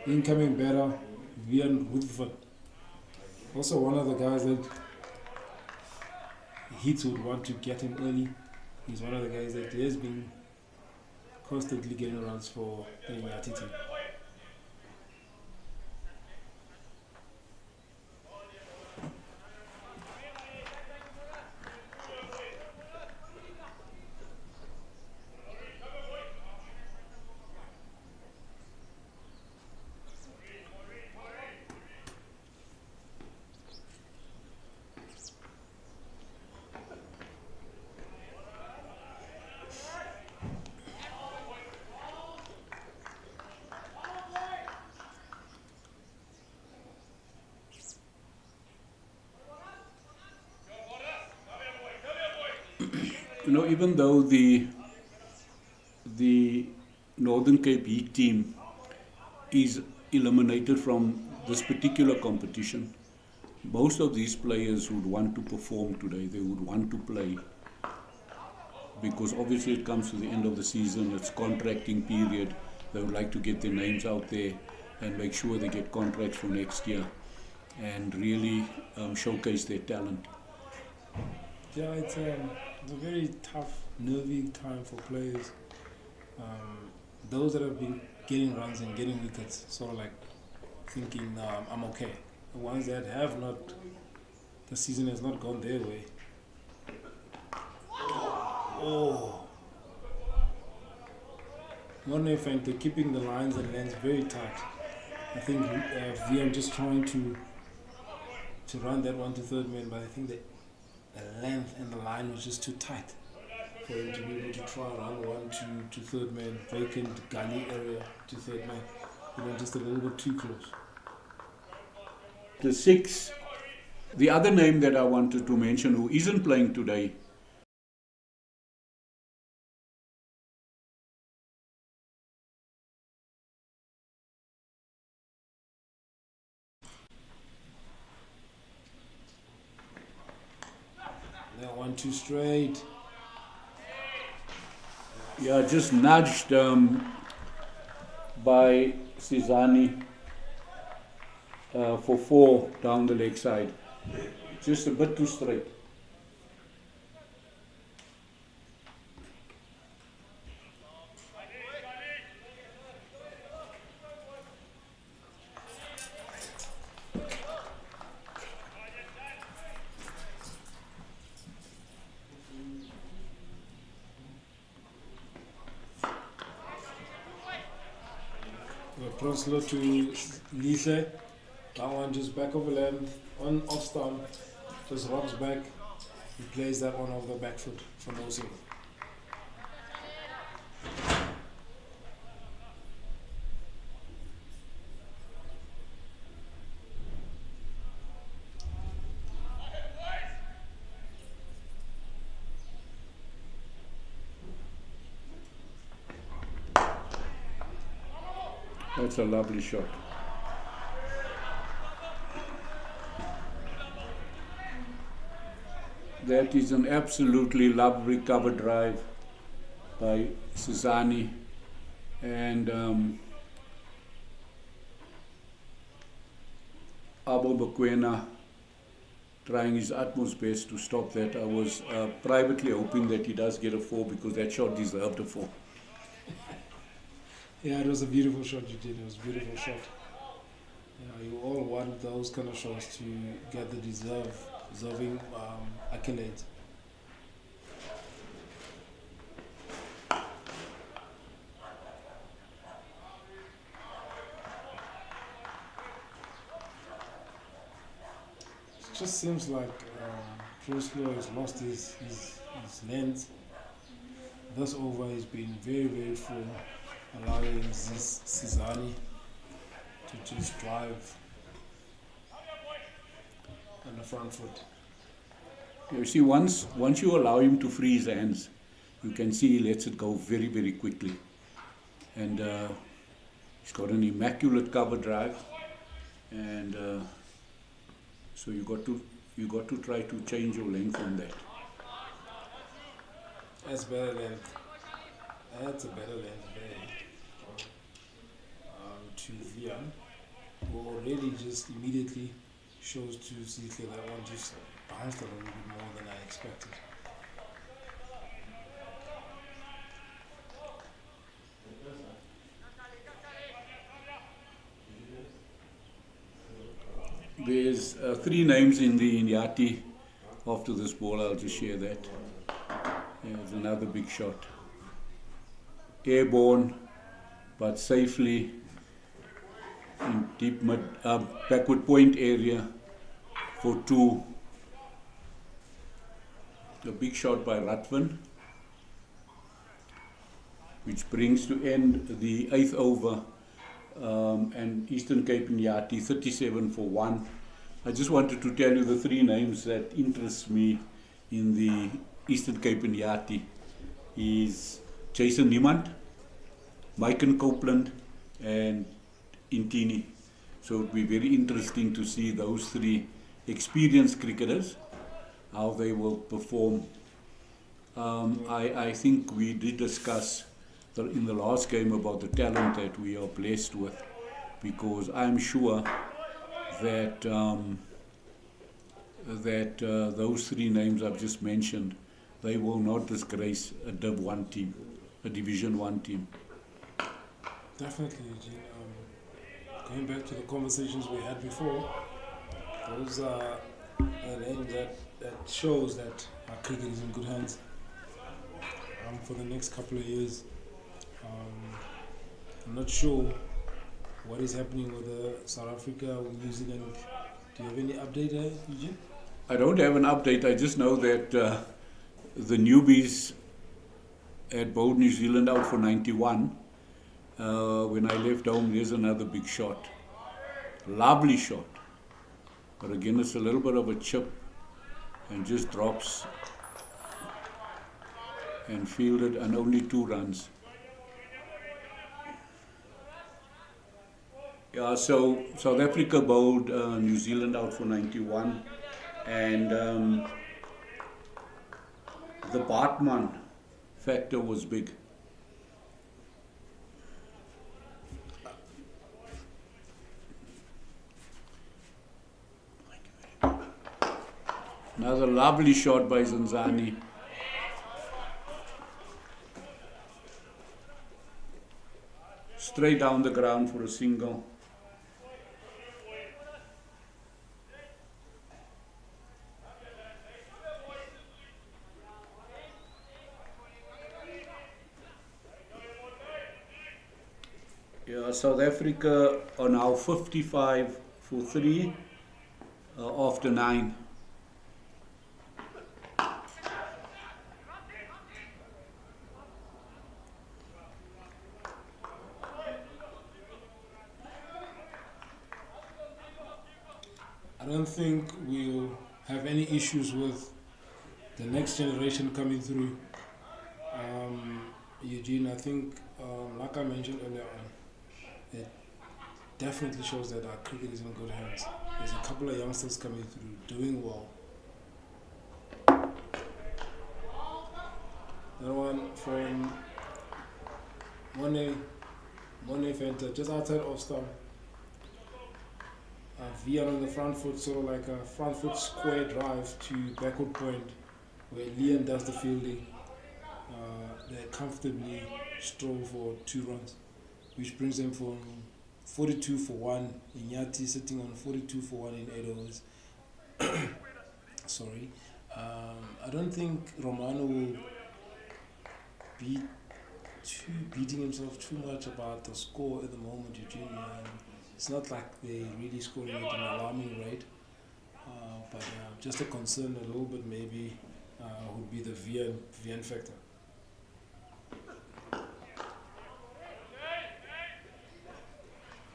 Incoming better, Vian Woodford. Also one of the guys that Heats would want to get him early. He's one of the guys that has been constantly getting runs for the Iinyathi team. You know, even though the Northern Cape Heat team is eliminated from this particular competition, most of these players would want to perform today. They would want to play because obviously it comes to the end of the season, it's contracting period. They would like to get their names out there and make sure they get contracts for next year and really showcase their talent. Yeah, it's a very tough, nervy time for players. Those that have been getting runs and getting wickets, sort of like thinking, I'm okay. The ones that have not, the season has not gone their way. Oh. One they're keeping the lines and lengths very tight. I think VM just trying to run that one to third man, but I think the length and the line was just too tight for him to be able to try run one to third man, vacant gully area to third man. He went just a little bit too close. The six, the other name that I wanted to mention who isn't playing today, That one too straight. yeah, just nudged by Sizani for 4 down the leg side. Just a bit too straight. Pronsloo to Lihle. That one just back over land, on off stump, just rocks back. He plays that one off the back foot for no single. That's a lovely shot. That is an absolutely lovely cover drive by Sizani, and Abo Bakwena trying his utmost best to stop that. I was privately hoping that he does get a 4 because that shot deserved a 4. Yeah, it was a beautiful shot you did. It was a beautiful shot. Yeah, you all want those kind of shots to get the deserving accolades. It just seems like Pronsloo has lost his length. This over has been very, very full, allowing Sizani to just drive on the front foot. You see, once you allow him to free his hands, you can see he lets it go very, very quickly. And he's got an immaculate cover drive, and so you got to try to change your length on that. That's better length. That's a better length there. to Vian, who already just immediately shows to CSA that one just bounced a little bit more than I expected. There's 3 names in the Iinyathi. After this ball, I'll just share that. There's another big shot. Airborne, but safely in deep mid, backward point area for 2. A big shot by Ratvan, which brings to end the 8th over, and Eastern Cape Iinyathi 37 for 1. I just wanted to tell you the 3 names that interest me in the Eastern Cape Iinyathi is Jason Niemand, Maiken Copeland, and Iinyathi. So it will be very interesting to see those 3 experienced cricketers, how they will perform. I think we did discuss in the last game about the talent that we are blessed with, because I'm sure that those 3 names I've just mentioned, they will not disgrace a Div 1 team, a Division 1 team. Definitely, Eugene. Going back to the conversations we had before, those are names that shows that our cricket is in good hands for the next couple of years. I'm not sure what is happening with South Africa, with New Zealand. Do you have any update there, Eugene? I don't have an update. I just know that the newbies had bowled New Zealand out for 91. When I left home, there's another big shot. Lovely shot. But again, it's a little bit of a chip and just drops and fielded, and only 2 runs. Yeah, so South Africa bowled New Zealand out for 91, and the Bartman factor was big. Another lovely shot by Zanzani. Straight down the ground for a single. Yeah, South Africa are now 55 for 3 after 9. I don't think we'll have any issues with the next generation coming through. Eugene, I think, like I mentioned earlier on, it definitely shows that our cricket is in good hands. There's a couple of youngsters coming through, doing well. That one from Monet Fenter, just outside of Star. Vian on the front foot, sort of like a front foot square drive to backward point, where Leon does the fielding. They comfortably stroll for 2 runs, which brings them from 42 for 1. Iinyathi sitting on 42 for 1 in 8 overs. Sorry. I don't think Romano will be beating himself too much about the score at the moment, Eugene. It's not like they're really scoring at an alarming rate, but just a concern a little bit maybe would be the VN factor.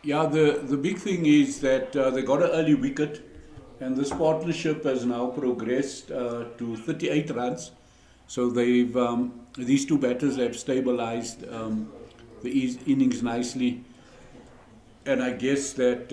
Yeah, the big thing is that they got an early wicket, and this partnership has now progressed to 38 runs. So they've these 2 batters have stabilized the innings nicely, and I guess that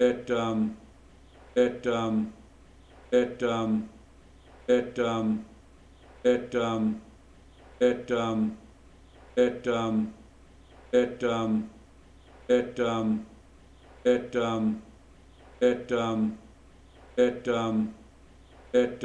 at at at at at at at at at at at at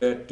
that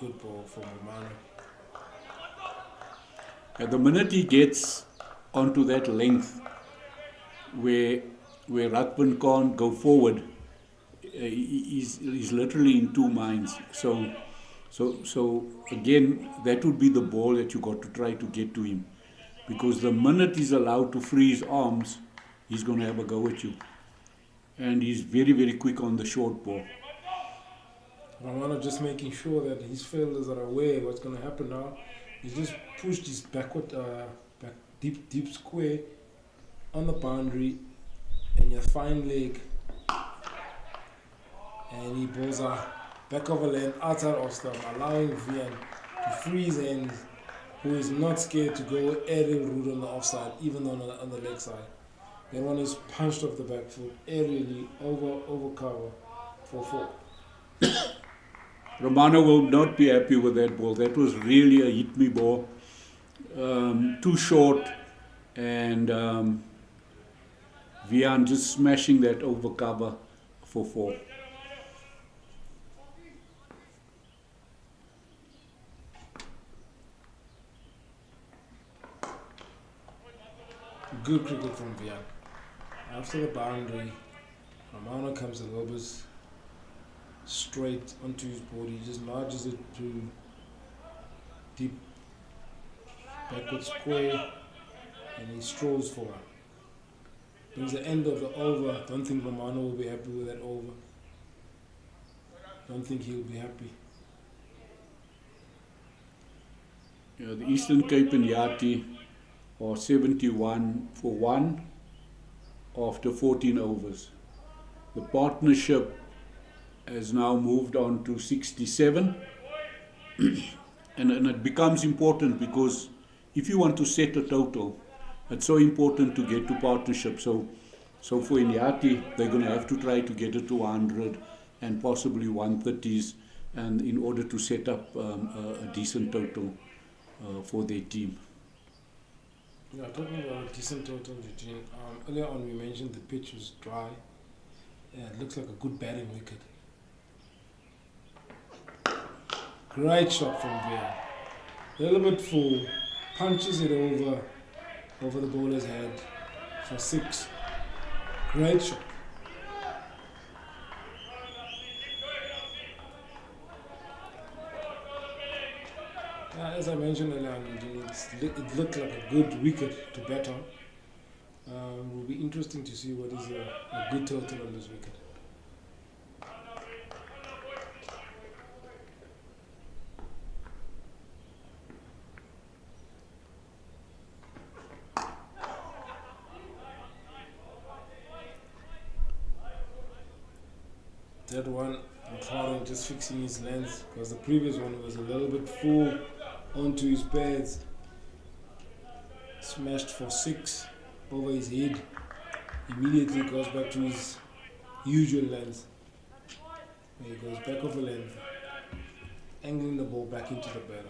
good ball from Romano. At the minute he gets onto that length where Ruckman can't go forward, he's literally in two minds. So again, that would be the ball that you got to try to get to him, because the minute he's allowed to free his arms, he's going to have a go at you, and he's very, very quick on the short ball. Romano just making sure that his fielders are aware of what's going to happen now. He's just pushed his backward, back deep square on the boundary, and your fine leg, and he balls a back of a lane outside of stump, allowing Vian to free his hands, who is not scared to go aerial route on the offside, even on the leg side. That one is punched off the back foot aerially over cover for 4. Romano will not be happy with that ball. That was really a hit me ball. Too short, and Vian just smashing that over cover for 4. Good cricket from Vian. After the boundary, Romano comes a little bit straight onto his body, he just nudges it to deep backward square, and he strolls forward. Brings the end of the over. Don't think Romano will be happy with that over. Don't think he'll be happy. Yeah, the Eastern Cape and Iinyathi are 71 for 1 after 14 overs. The partnership has now moved on to 67, and it becomes important, because if you want to set a total, it's so important to get to partnership. So for Iinyathi, they're going to have to try to get it to 100 and possibly 130s, and in order to set up a decent total for their team. Yeah, talking about a decent total, Eugene. Earlier on we mentioned the pitch was dry. Yeah, it looks like a good batting wicket. Great shot from Veer. A little bit full, punches it over the bowler's head for 6. Great shot. As I mentioned earlier, it looked like a good wicket to bat on. It will be interesting to see what is a good total on this wicket. That one, McLaren just fixing his length, because the previous one was a little bit full onto his pads. Smashed for 6 over his head. Immediately goes back to his usual length. He goes back of the length, angling the ball back into the batter.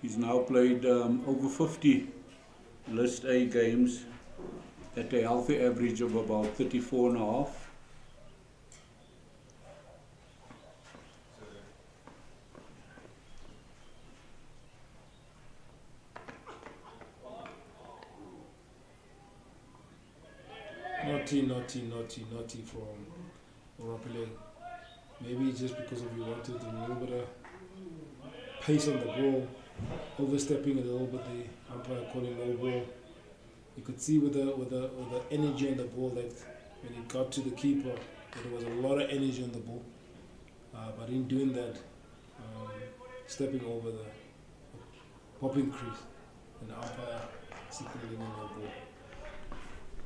He's now played over 50 List A games at a healthy average of about 34 and a half. Naughty from Rapele. Maybe just because of you wanted a little bit of pace on the ball, overstepping a little bit, the umpire calling no ball. You could see with the energy on the ball that when it got to the keeper, that there was a lot of energy on the ball. But in doing that, stepping over the popping crease, and the umpire signaling a no ball.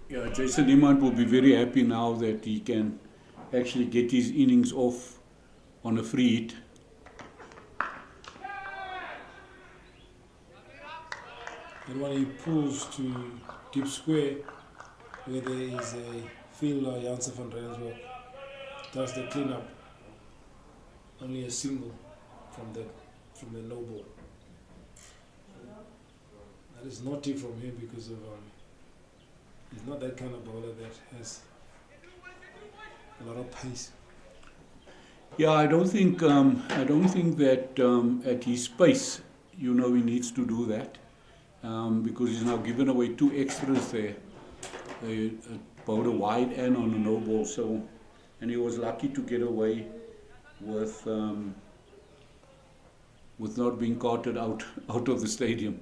Yeah, Jason Iinyathi will be very happy now that he can actually get his innings off on a free hit. And when he pulls to deep square, where there is a fielder, Janssen van Rensburg, does the cleanup. Only a single from the no ball. That is naughty from him because of he's not that kind of bowler that has a lot of pace. Yeah, I don't think that at his pace, he needs to do that. Because he's now given away 2 extras there. A bowled a wide and on a no ball, and he was lucky to get away with not being carted out of the stadium.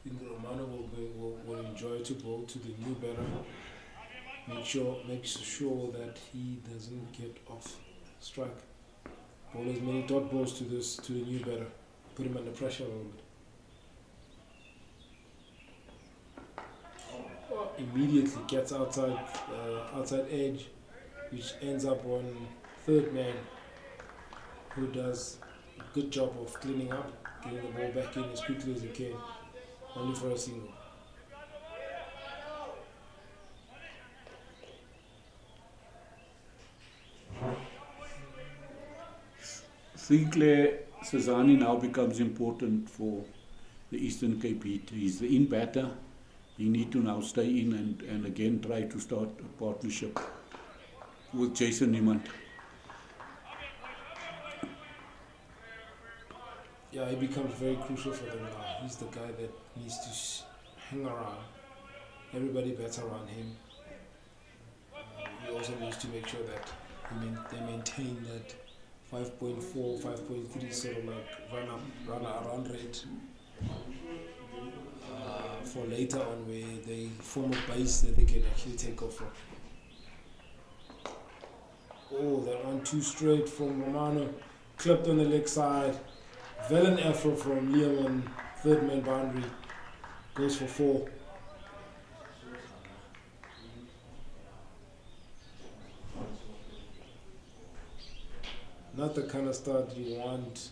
I think Romano will enjoy to bowl to the new batter. Makes sure that he doesn't get off strike. Bowl as many dot balls to the new batter. Put him under pressure a little bit. Immediately gets outside edge, which ends up on third man, who does a good job of cleaning up, getting the ball back in as quickly as he can, only for a single. Sinclair Sazani now becomes important for the Eastern Cape Heat. He's the in batter. He needs to now stay in and again try to start a partnership with Jason Iinyathi. Yeah, he becomes very crucial for them now. He's the guy that needs to hang around. Everybody bets around him. He also needs to make sure that they maintain that 5.4, 5.3 sort of like run around rate for later on, where they form a base that they can actually take off from. Oh, that 1-2 straight from Romano, clipped on the leg side. Velen effort from Liam on third man boundary, goes for 4. Not the kind of start you want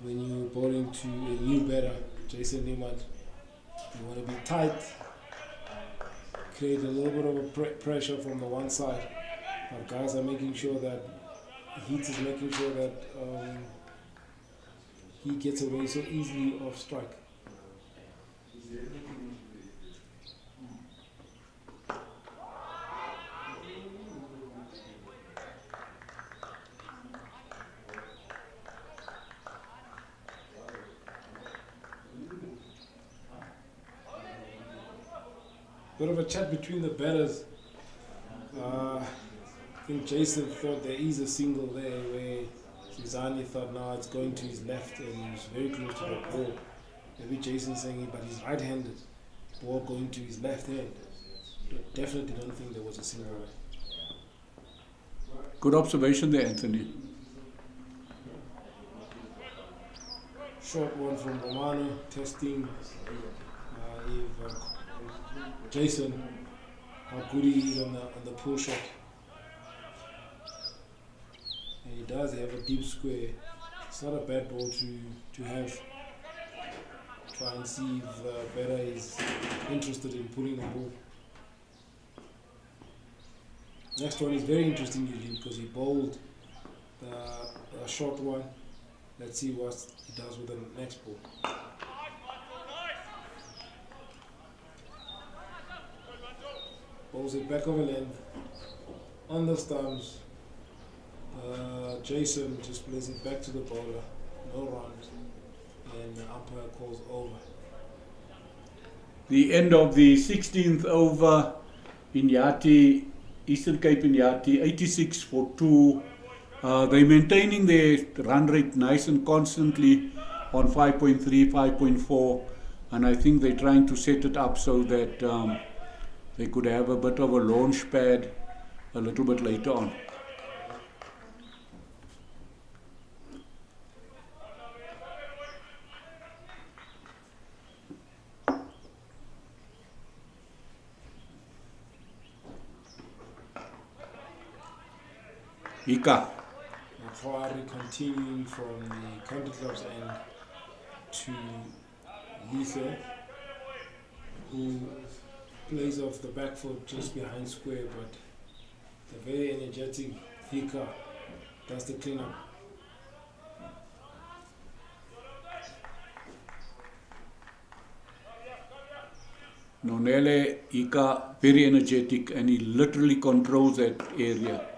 when you're bowling to a new batter, Jason Iinyathi. You want to be tight, create a little bit of a pressure from the one side. But guys are making sure that Heat is making sure that he gets away so easily off strike. Bit of a chat between the batters. I think Jason thought there is a single there where Suzani thought, no, it's going to his left, and he was very close to the ball. Maybe Jason saying it, but he's right-handed. Ball going to his left hand. Definitely don't think there was a single there. Good observation there, Anthony. Short one from Romano, testing if Jason, how good he is on the pull shot. And he does have a deep square. It's not a bad ball to have. Try and see if Betta is interested in pulling the ball. Next one is very interesting, Eugene, because he bowled the short one. Let's see what he does with the next ball. Bowls it back over length on the stumps. Jason just plays it back to the bowler. No runs, and the umpire calls over. The end of the 16th over. Iinyathi, Eastern Cape Iinyathi, 86 for 2. They're maintaining their run rate nice and constantly on 5.3, 5.4, and I think they're trying to set it up so that they could have a bit of a launch pad a little bit later on. Ika. Macquarie continuing from the country club's end to Lisa, who plays off the back foot just behind square, but the very energetic Hika does the cleanup. Nonele Ika, very energetic, and he literally controls that area.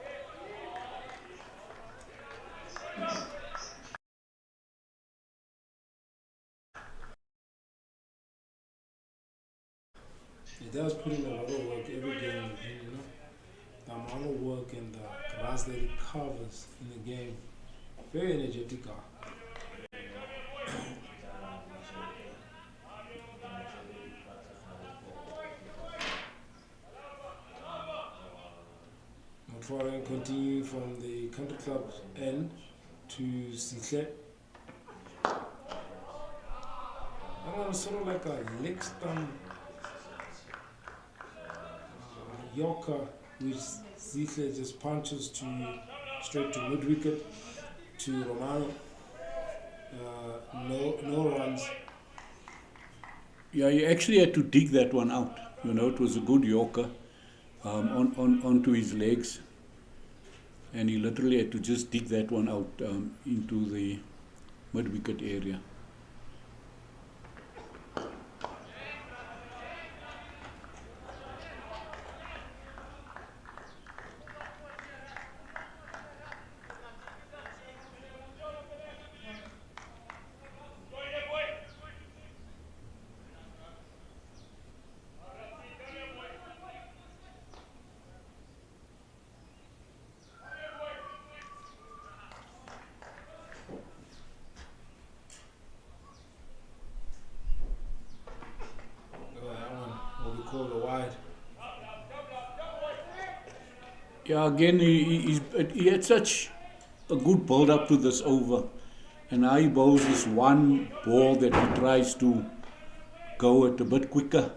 He does put in a lot of work every game, you know. The amount of work and the grass that he covers in the game. Very energetic guy. Macquarie continue from the country club's end to Sihle. I don't know, sort of like a leg stump Yorker, which Sihle just punches to straight to mid wicket to Romano. No runs. Yeah, you actually had to dig that one out. You know, it was a good Yorker onto his legs. And he literally had to just dig that one out into the mid-wicket area. Called a wide. Yeah, again, he had such a good build up to this over. And now he bowls this one ball that he tries to go at a bit quicker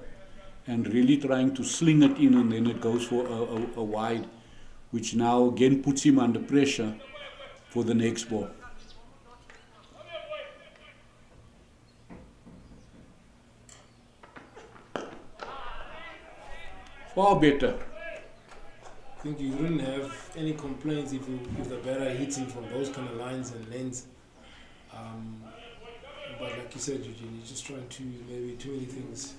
and really trying to sling it in, and then it goes for a wide, which now again puts him under pressure for the next ball. Far better. I think you wouldn't have any complaints if the batter hits him from those kind of lines and lanes. But like you said, Eugene, he's just trying to maybe too many things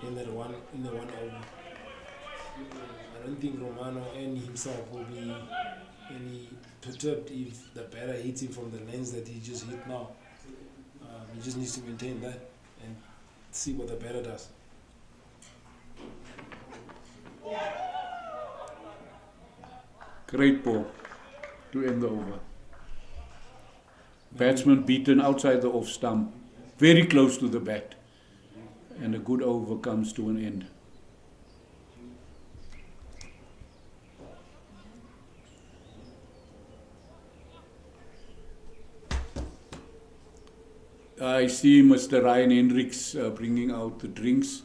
in the one over. I don't think Romano and himself will be any perturbed if the batter hits him from the lanes that he just hit now. He just needs to maintain that and see what the batter does. Great ball to end the over. Batsman beaten outside the off stump, very close to the bat, and a good over comes to an end. I see Mr. Ryan Hendricks bringing out the drinks,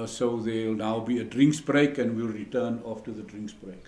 so there will now be a drinks break, and we'll return after the drinks break.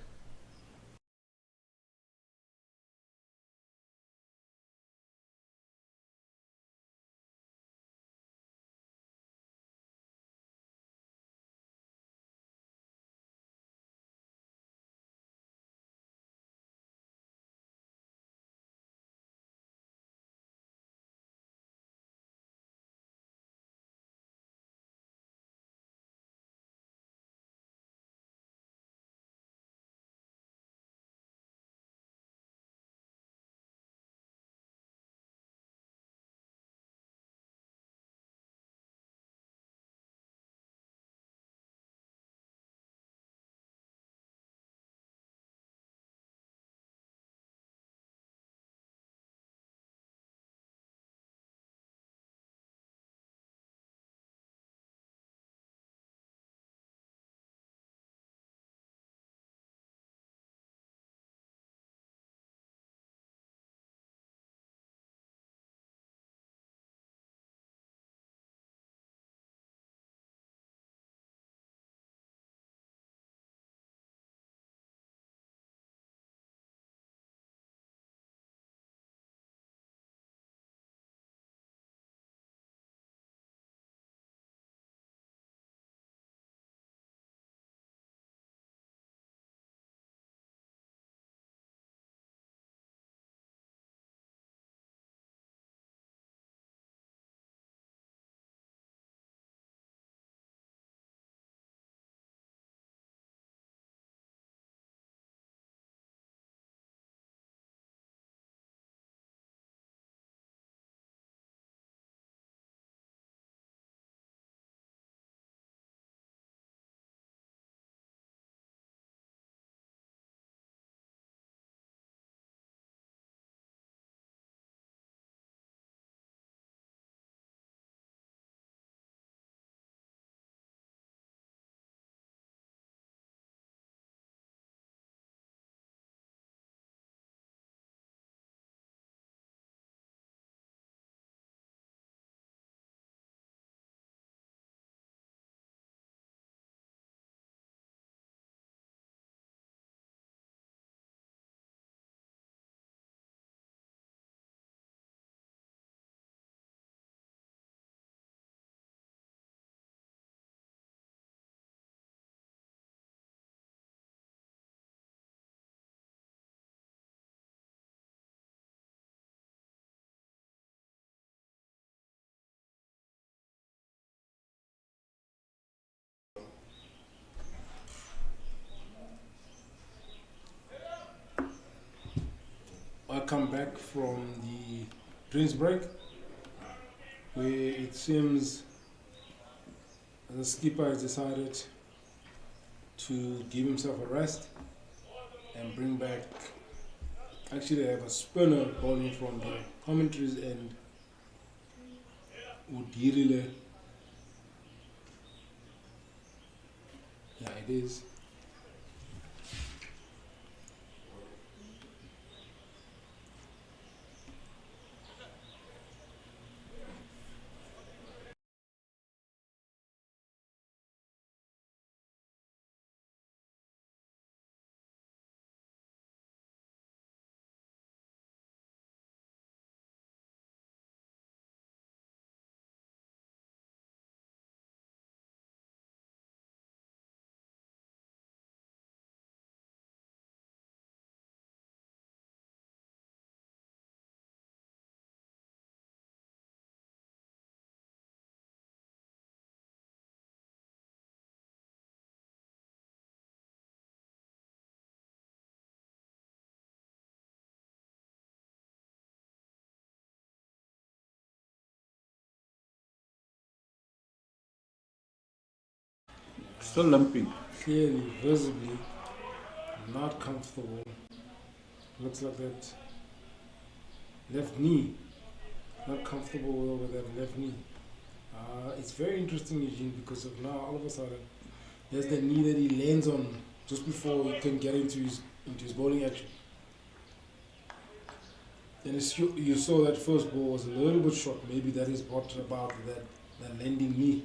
come back from the drinks break, where it seems the skipper has decided to give himself a rest and bring back. Actually, they have a spinner bowling from the commentaries and Udirile. Yeah, it is. Still limping. Clearly, visibly, not comfortable. Looks like that left knee. Not comfortable with that left knee. It's very interesting, Eugene, because of now all of a sudden there's the knee that he lands on just before he can get into his bowling action. And you saw that first ball was a little bit short. Maybe that is brought about that landing knee.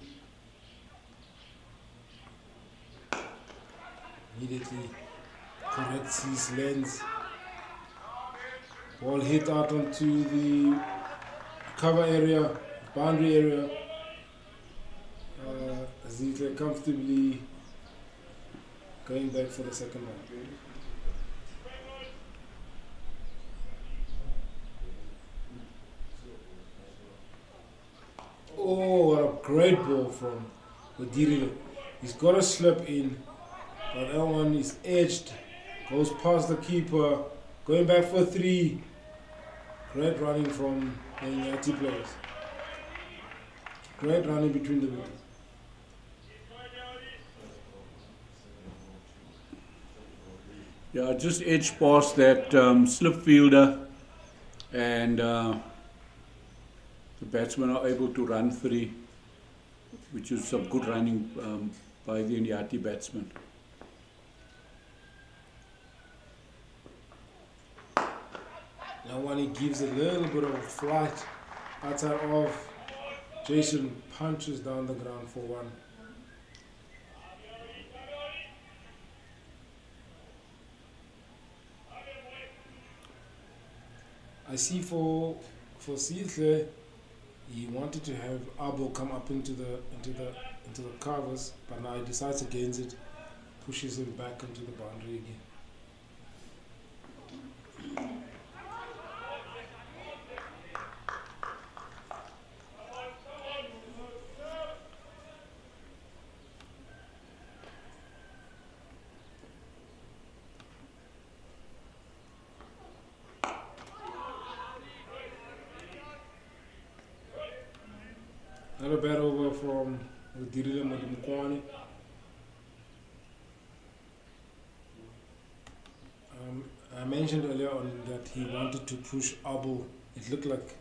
Immediately corrects his lens. Ball hit out onto the cover area, boundary area. As he's comfortably going back for the second one. Oh, what a great ball from Udirile. He's got a slip in, but that one is edged, goes past the keeper, going back for three. Great running from the Iinyathi players. Great running between the wickets. Yeah, just edged past that slip fielder, and the batsmen are able to run three, which is some good running by the Iinyathi batsman. Now when he gives a little bit of a flight outside of, Jason punches down the ground for one. I see for CSA, he wanted to have Abo come up into the covers, but now he decides against it, pushes him back into the boundary again. Another bat over from Udirile Madimkwani. I mentioned earlier on that he wanted to push Abu. It looked like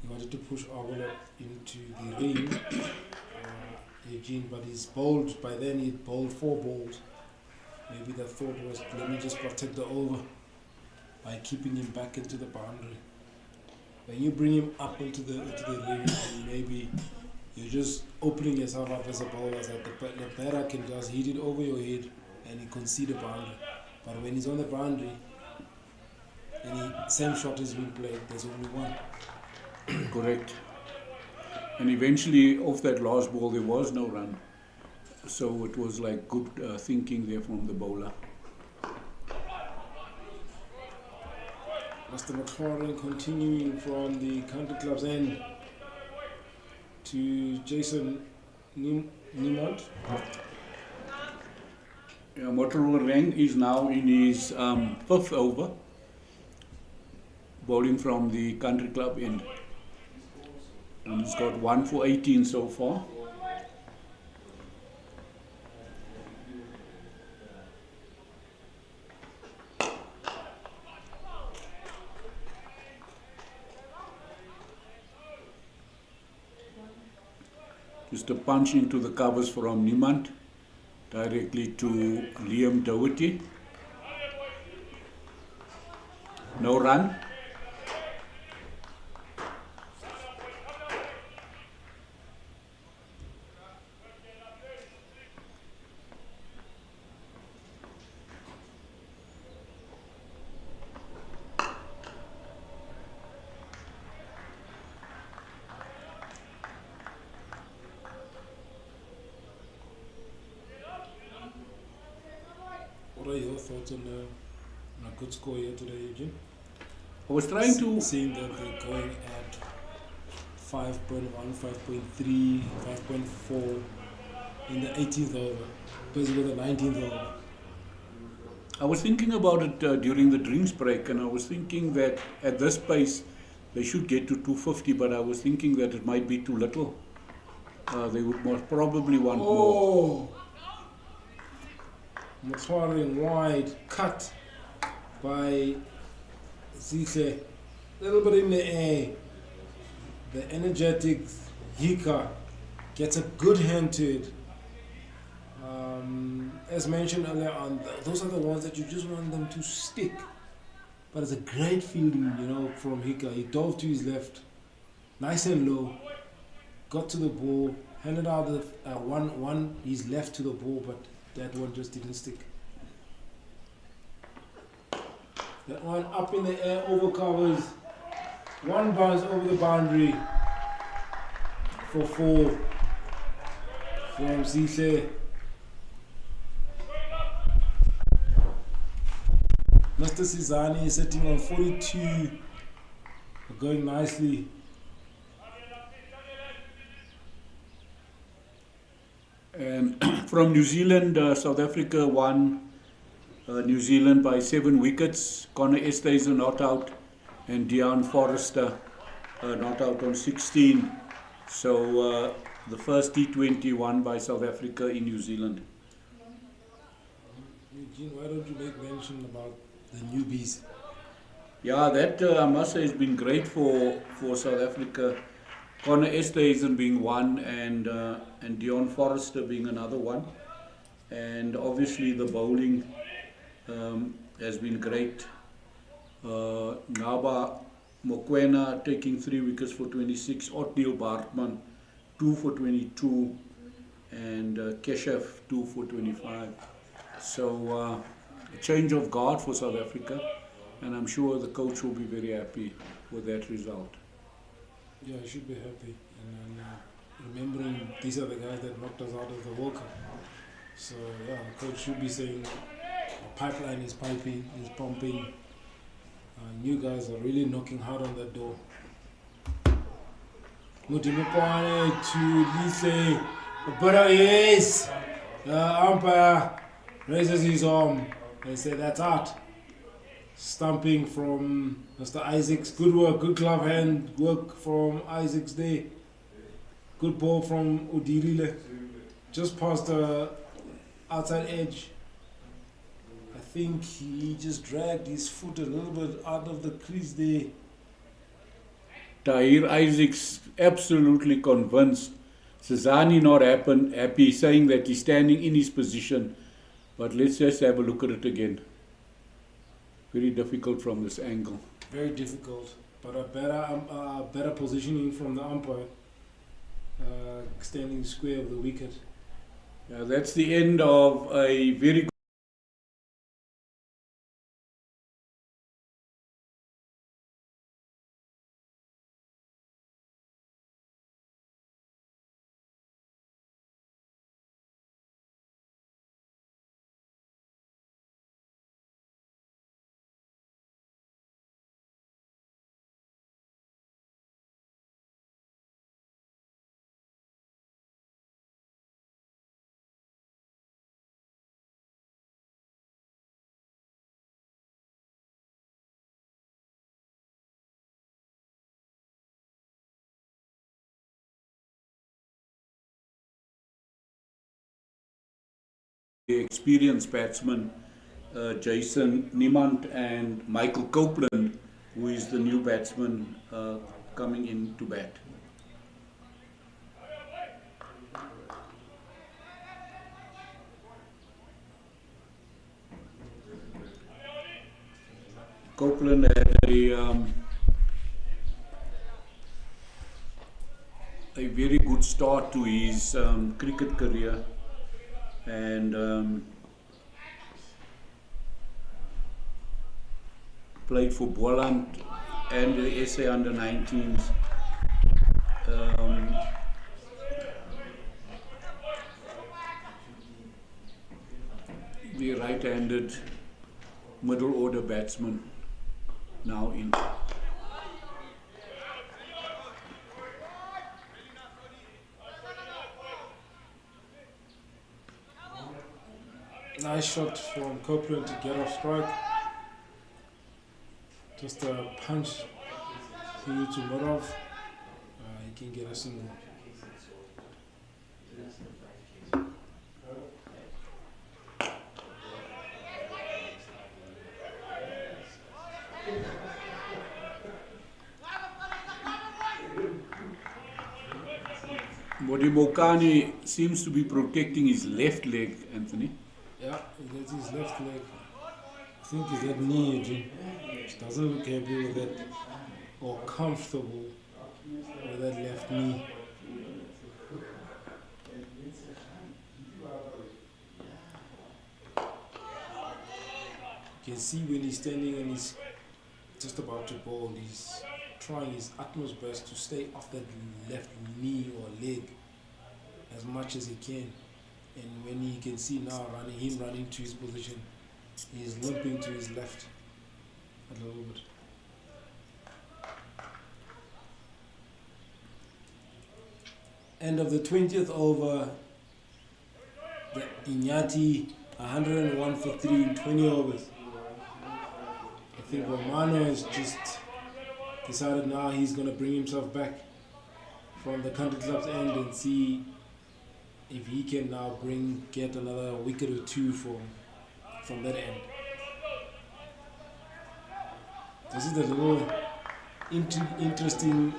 he wanted to push Abu into the ring, Eugene, but he's bowled. By then he'd bowled 4 balls. Maybe the thought was, let me just protect the over by keeping him back into the boundary. When you bring him up into the ring, maybe you're just opening yourself up as a bowler, so the batter can just hit it over your head and he concede a boundary. But when he's on the boundary and the same shot is being played, there's only one. Correct. And eventually, off that last ball, there was no run. So it was like good thinking there from the bowler. Mr. McLaurin continuing from the Country Club's end to Jason Niemand. Motorola Rang is now in his 5th over. bowling from the country club end. And he's got 1 for 18 so far. Just a punch into the covers from Niemand, directly to Liam Doherty. No run. What are your thoughts on a good score here today, Eugene? I was trying to... Seeing that they're going at 5.1, 5.3, 5.4 in the 18th over, basically the 19th over. I was thinking about it during the drinks break, and I was thinking that at this pace they should get to 250, but I was thinking that it might be too little. They would most probably want more. Mutwaring wide, cut by Zihle. A little bit in the air. The energetic Hika gets a good hand to it. As mentioned earlier on, those are the ones that you just want them to stick. But it's a great fielding, from Hika. He dove to his left, nice and low, got to the ball, handed out the one his left to the ball, but that one just didn't stick. That one up in the air, over covers, one bounce over the boundary for 4 from Zihle. Mr. Sizani is sitting on 42, going nicely. And from New Zealand, South Africa won New Zealand by 7 wickets. Connor Estes not out, and Deon Forrester not out on 16. So the first T20 won by South Africa in New Zealand. Eugene, why don't you make mention about the newbies? Yeah, that I must say has been great for South Africa. Connor Esterhuizen being one, and Deon Forrester being another one. And obviously the bowling has been great. Ngaba Mokoena taking 3 wickets for 26, Otniel Bartman 2 for 22, and Keshav 2 for 25. So a change of guard for South Africa, and I'm sure the coach will be very happy with that result. Yeah, I should be happy. And remembering these are the guys that knocked us out of the World Cup. So yeah, the coach should be saying the pipeline is piping, is pumping. You guys are really knocking hard on that door. Mutimukwane to Lise. But yes, the umpire raises his arm and says that's out. Stumping from Mr. Isaacs. Good work, good glove hand work from Isaacs there. Good ball from Udirile. Just past the outside edge. I think he just dragged his foot a little bit out of the crease there. Tahir Isaacs absolutely convinced. Cezani not happy, saying that he's standing in his position. But let's just have a look at it again. Very difficult from this angle. Very difficult, but a better positioning from the umpire, standing square of the wicket. Yeah, that's the end of a very good the experienced batsmen, Jason Niemand and Michael Copeland, who is the new batsman coming in to bat. Copeland had a very good start to his cricket career, and played for Boland and the SA under 19s. The right-handed middle order batsman now in. Nice shot from Copeland to get off strike. Just a punch through to Morov. He can get a single. Modibokani seems to be protecting his left leg, Anthony. Yeah, that's his left leg. I think it's that knee, Jim. He doesn't look happy with that or comfortable with that left knee. You can see when he's standing and he's just about to bowl, he's trying his utmost best to stay off that left knee or leg as much as he can. And when he can see now him running to his position, he's limping to his left a little bit. End of the 20th over, the Iinyathi 101 for 3 in 20 overs. I think Romano has just decided now he's going to bring himself back from the country club's end and see if he can now get another wicket or two from that end. This is the little interesting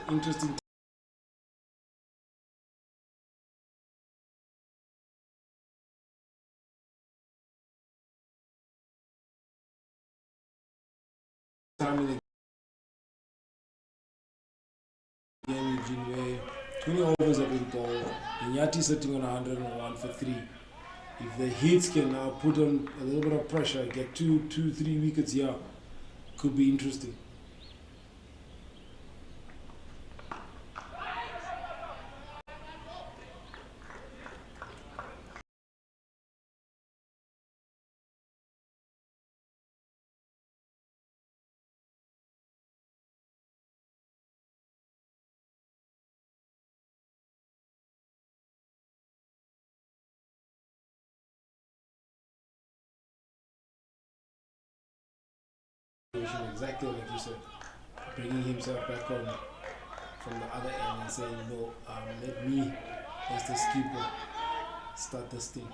time in the game, where 20 overs have been bowled. Iinyathi sitting on 101 for 3. If the hits can now put on a little bit of pressure, get 2-3 wickets here, could be interesting. Exactly like you said, bringing himself back on from the other end and saying, no, let me, as the skipper, start this thing.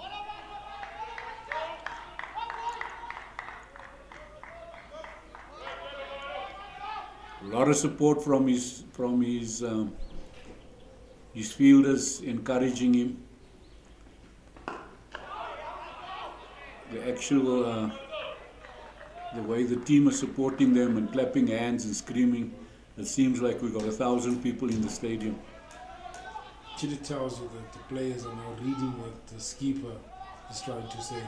A lot of support from his fielders encouraging him. The actual the way the team is supporting them and clapping hands and screaming, it seems like we've got 1,000 people in the stadium. It tells you that the players are now reading what the skipper is trying to say,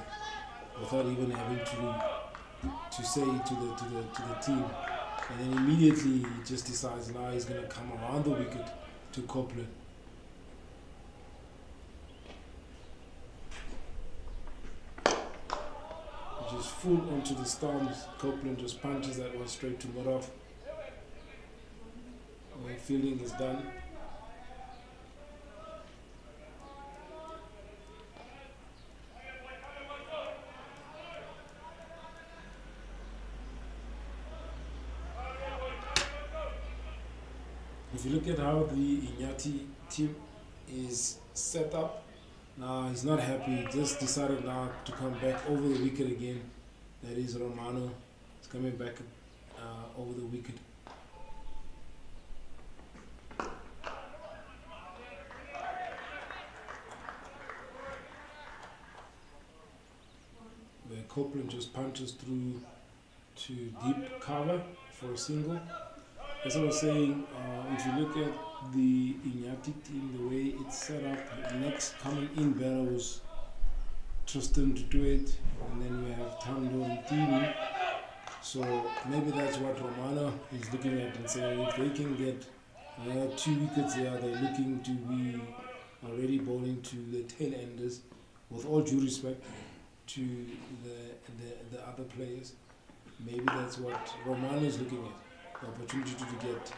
without even having to say to the team. And then immediately he just decides now he's going to come around the wicket to Copeland. Just full onto the stumps. Copeland just punches that one straight to Morov. When fielding is done. If you look at how the Iinyathi team is set up, Now he's not happy. He just decided now to come back over the wicket again. That is Romano. He's coming back over the wicket. Where Copeland just punches through to deep cover for a single. As I was saying, if you look at the Iinyathi team, the way it's set up, next coming in battles Tristan to do it, and then we have Tando and Tini. So maybe that's what Romano is looking at and saying if they can get 2 wickets here, they're looking to be already bowling to the tail enders, with all due respect to the other players. Maybe that's what Romano is looking at. The opportunity to get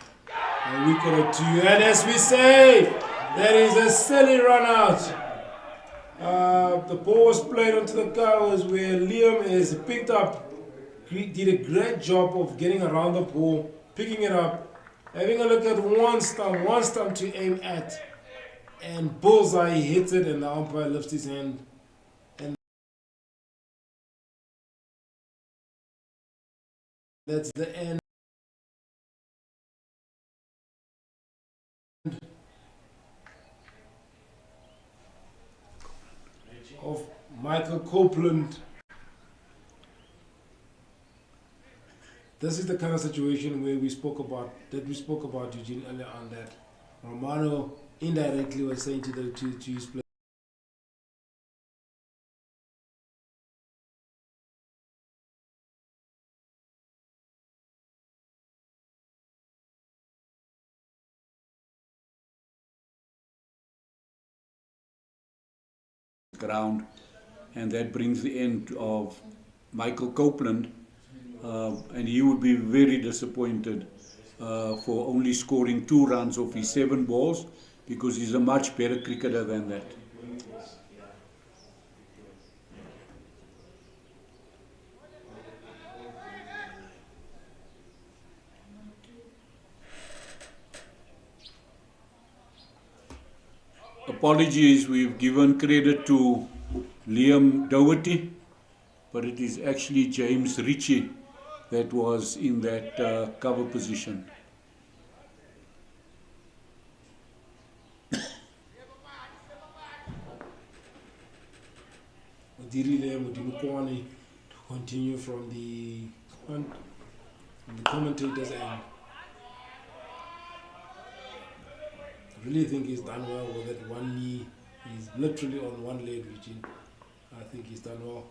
a wicket or 2, and as we say, there is a silly run out. The ball was played onto the covers where Liam is picked up. He did a great job of getting around the ball, picking it up, having a look at one stump to aim at, and bullseye, he hits it, and the umpire lifts his hand, and that's the end of Michael Copeland. This is the kind of situation where we spoke about Eugene earlier on, that Romano indirectly was saying to his players ground, and that brings the end of Michael Copeland, and he would be very disappointed for only scoring 2 runs off his 7 balls, because he's a much better cricketer than that. Apologies, we've given credit to Liam Doherty, but it is actually James Ritchie that was in that cover position. to continue from the commentators end. I really think he's done well with that one knee. He's literally on one leg, Eugene. I think he's done well.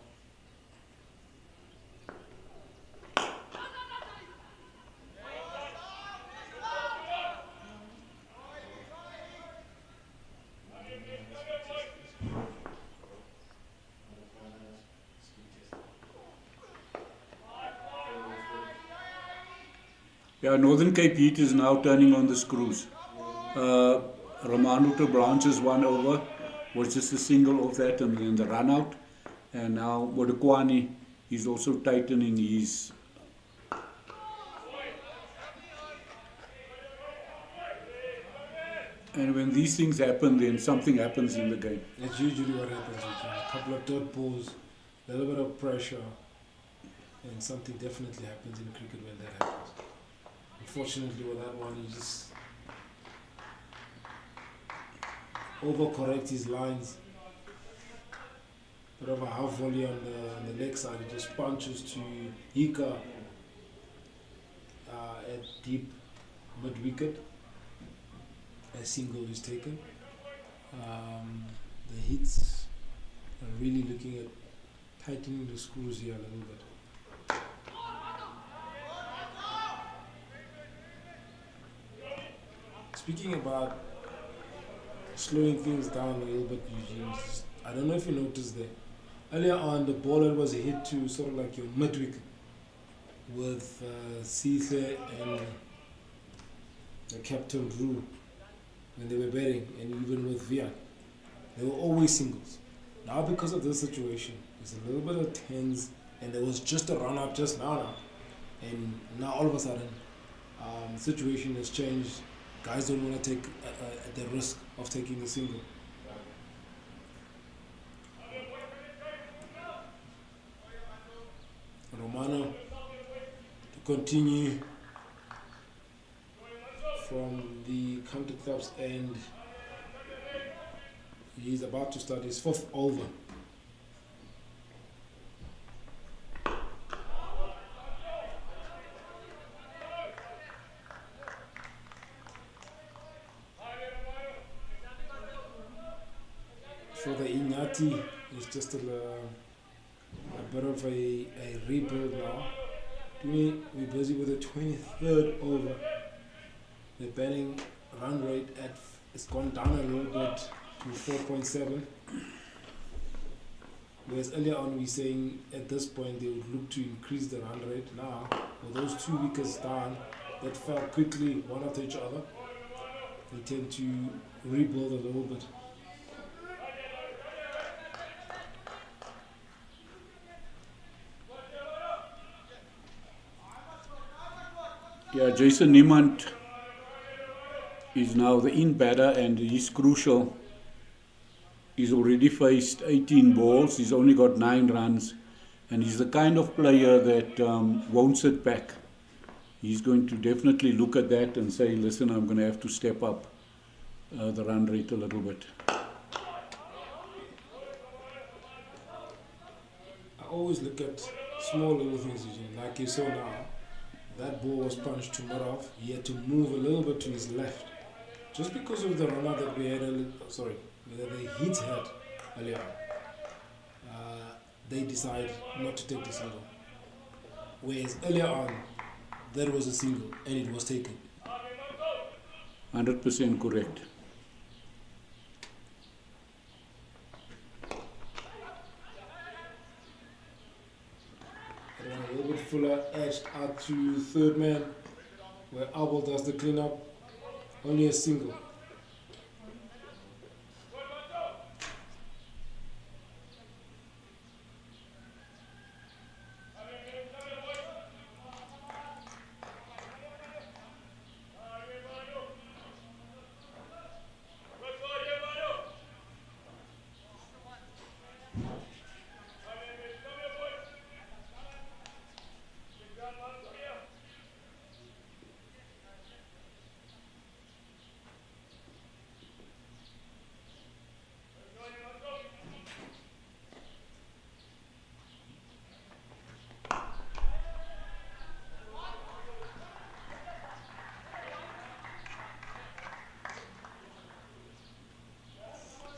Yeah, Northern Cape Heat is now turning on the screws. Romano to Branches 1 over was just a single of that, and then the run out. And now Modekwani is also tightening his. And when these things happen, then something happens in the game. That's usually what happens. A couple of dot balls, a little bit of pressure, and something definitely happens in cricket when that happens. Unfortunately, with that one, he just overcorrect his lines. Bit of a half volley on the leg side. He just punches to Hika at deep mid wicket. A single is taken. The hits are really looking at tightening the screws here a little bit. Speaking about slowing things down a little bit, Eugene, I don't know if you noticed that earlier on the ball was hit to sort of like your mid wicket with CSA and the captain Rue when they were batting, and even with Vian. They were always singles. Now because of this situation, it's a little bit of tense, and there was just a run up just now, and now all of a sudden the situation has changed. Guys don't want to take the risk of taking a single. continue from the Country Club's end. He's about to start his fourth over. For the Iinyathi, it's just a bit of a rebuild now. We're busy with the 23rd over. The batting run rate it's gone down a little bit to 4.7. Whereas earlier on we were saying at this point they would look to increase the run rate. Now, with those 2 wickets down that fell quickly one after each other, they tend to rebuild a little bit. Yeah, Jason Niemand is now the in batter and he's crucial. He's already faced 18 balls, he's only got 9 runs, and he's the kind of player that won't sit back. He's going to definitely look at that and say, listen, I'm going to have to step up the run rate a little bit. I always look at small little things, Eugene. Like you saw now, that ball was punched to Marov. He had to move a little bit to his left. Just because of the runner that we had, that the Heat had earlier on, they decided not to take the single. Whereas earlier on, there was a single and it was taken. 100% correct. And a little bit fuller edged out to third man, where Abel does the cleanup. Only a single.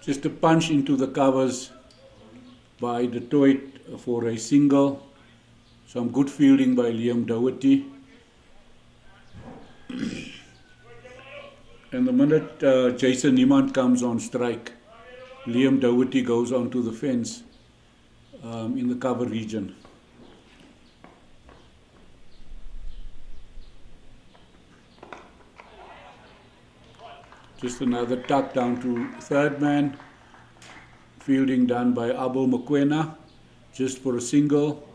Just a punch into the covers by Detroit for a single. Some good fielding by Liam Doherty. And the minute Jason Niemand comes on strike, Liam Doherty goes onto the fence in the cover region. Just another tuck down to third man. Fielding done by Abel Mokoena, just for a single.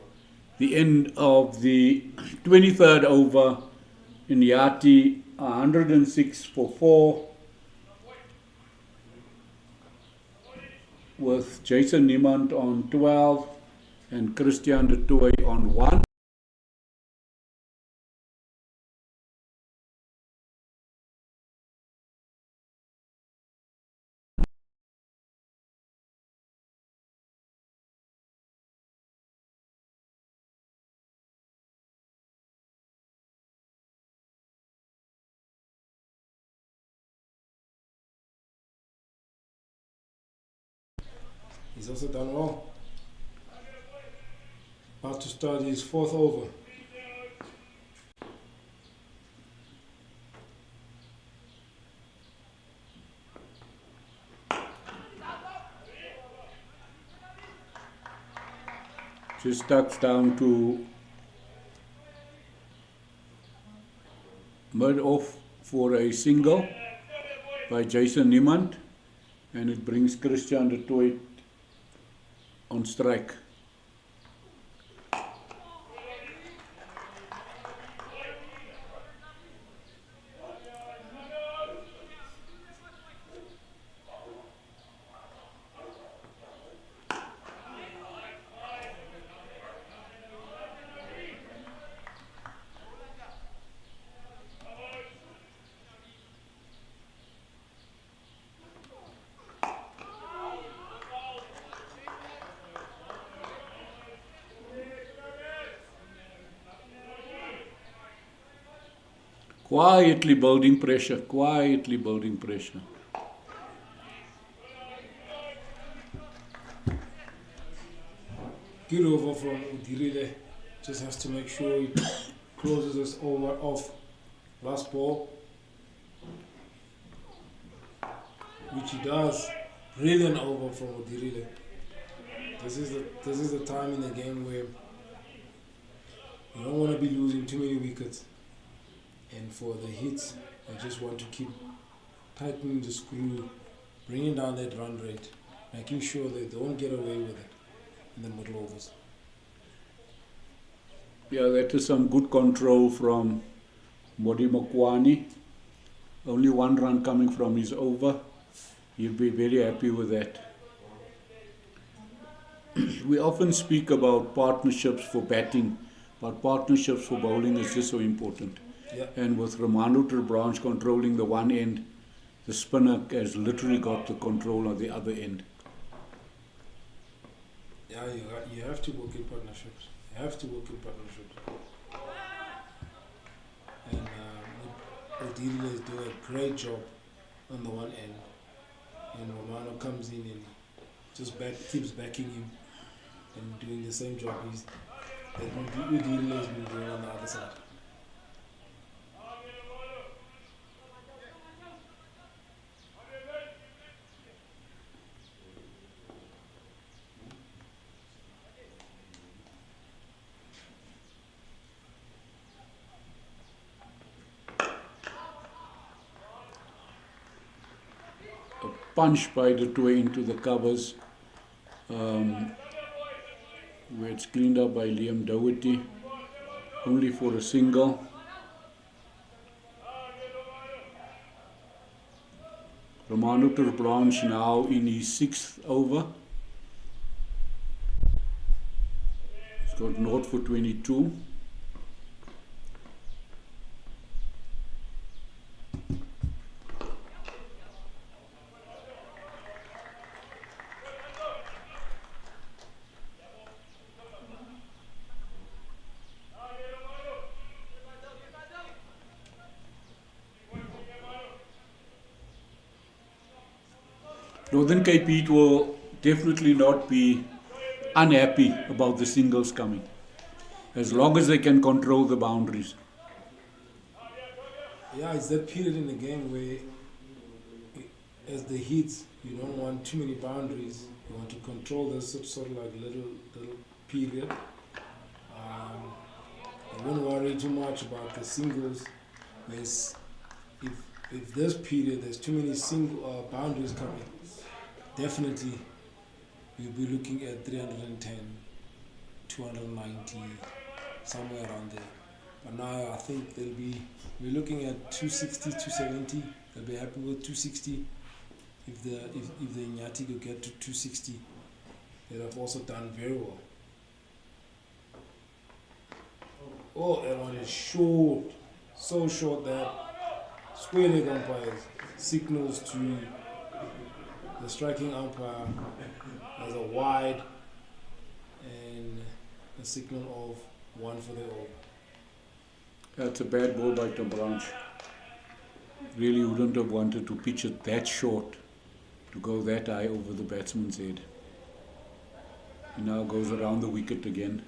The end of the 23rd over. Iinyathi 106 for 4. With Jason Niemand on 12 and Christian de Tooy on 1. He's also done well. About to start his 4th over. Just tucks down to mid off for a single by Jason Niemand, and it brings Christian de Tooy on strike. Quietly building pressure, quietly building pressure. Good over from Udirile. Just has to make sure he closes this over off. Last ball, which he does. Brilliant over from Udirile. This is the time in the game where you don't want to be losing too many wickets. And for the hits, I just want to keep tightening the screw, bringing down that run rate, making sure they don't get away with it in the middle overs. Yeah, that is some good control from Modi Mokwani. Only 1 run coming from his over. He'll be very happy with that. We often speak about partnerships for batting, but partnerships for bowling is just so important. Yeah. And with Romano Branch controlling the one end, the spinner has literally got the control on the other end. Yeah, you have to work in partnerships. You have to work in partnerships. And Odile is doing a great job on the one end. And Romano comes in and just keeps backing him and doing the same job that Odile has been doing on the other side. Punch by the toe into the covers, where it's cleaned up by Liam Doherty, only for a single. Romano Branch now in his 6th over. He's got 0 for 22. Northern Cape Heat will definitely not be unhappy about the singles coming, as long as they can control the boundaries. Yeah, it's that period in the game where, as the Heats, you don't want too many boundaries. You want to control this sort of like little period. I won't worry too much about the singles. If this period there's too many single boundaries coming, definitely we'll be looking at 310, 290, somewhere around there. But now I think we're looking at 260, 270. They'll be happy with 260. If the Iinyathi could get to 260, they'd have also done very well. Oh, that one is short. So short that square leg umpires signals to the striking umpire as a wide and a signal of 1 for the over. That's a bad ball by Tom Branch. Really wouldn't have wanted to pitch it that short to go that high over the batsman's head. He now goes around the wicket again.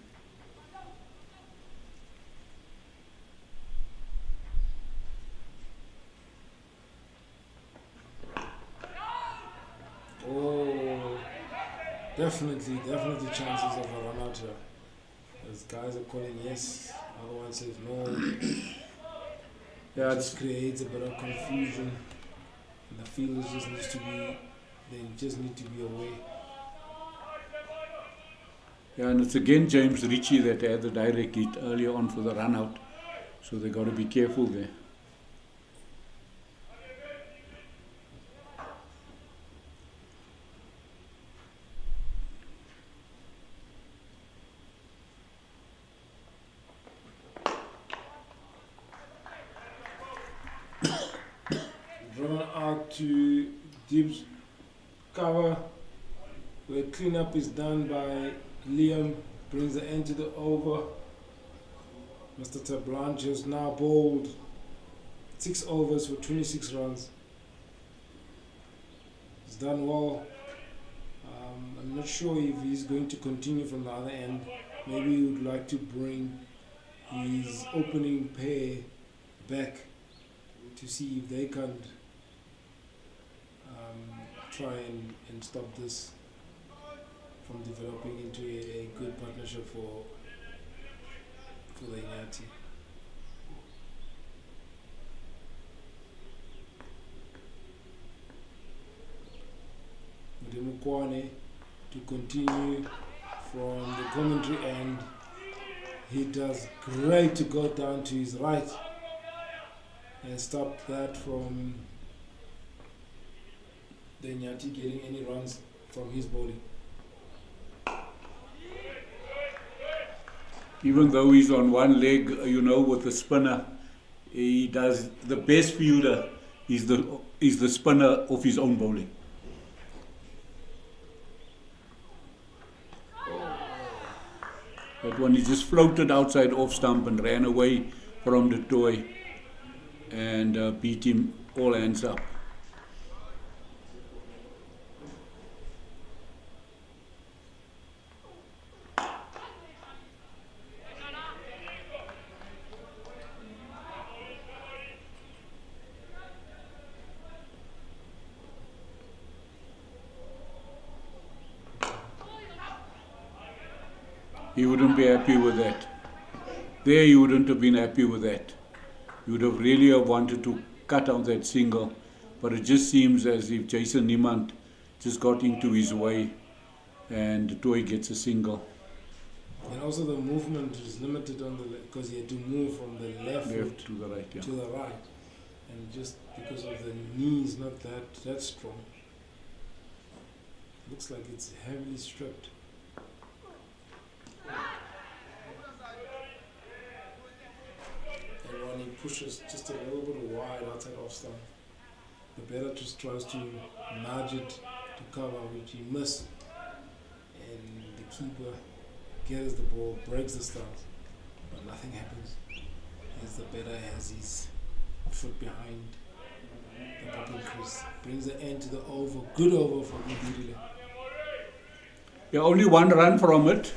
Oh, definitely chances of a run out here. As guys are calling yes, other one says no. Yeah, It just creates a bit of confusion, and the fielders just need to be away. Yeah, and it's again James Ritchie that had the direct hit earlier on for the run out, so they got to be careful there. Drawn out to Dib's cover, where cleanup is done by Liam, brings the end to the over. Mr. Tablanche is now bowled 6 overs for 26 runs. He's done well. I'm not sure if he's going to continue from the other end. Maybe he would like to bring his opening pair back to see if they can try and stop this from developing into a good partnership for the Iinyathi. Mukwane to continue from the commentary end. He does great to go down to his right and stop that from the Iinyathi getting any runs from his bowling. Even though he's on one leg, with the spinner, he does the best fielder is the spinner of his own bowling. That one, he just floated outside off stump and ran away from the toy and beat him all hands up. He wouldn't be happy with that. There he wouldn't have been happy with that. He would have really wanted to cut out that single, but it just seems as if Jason Niemand just got into his way and the toy gets a single. And also the movement is limited on because he had to move from the left foot to the right, to the right, and just because of the knees not that strong. Looks like it's heavily stripped. And when he pushes just a little bit wide outside off stump, the batter just tries to nudge it to cover, which he missed, and the keeper gathers the ball, breaks the stance, but nothing happens as the batter has his foot behind the popping crease. Brings the end to the over. Good over for Kimberley. Yeah, only 1 run from it,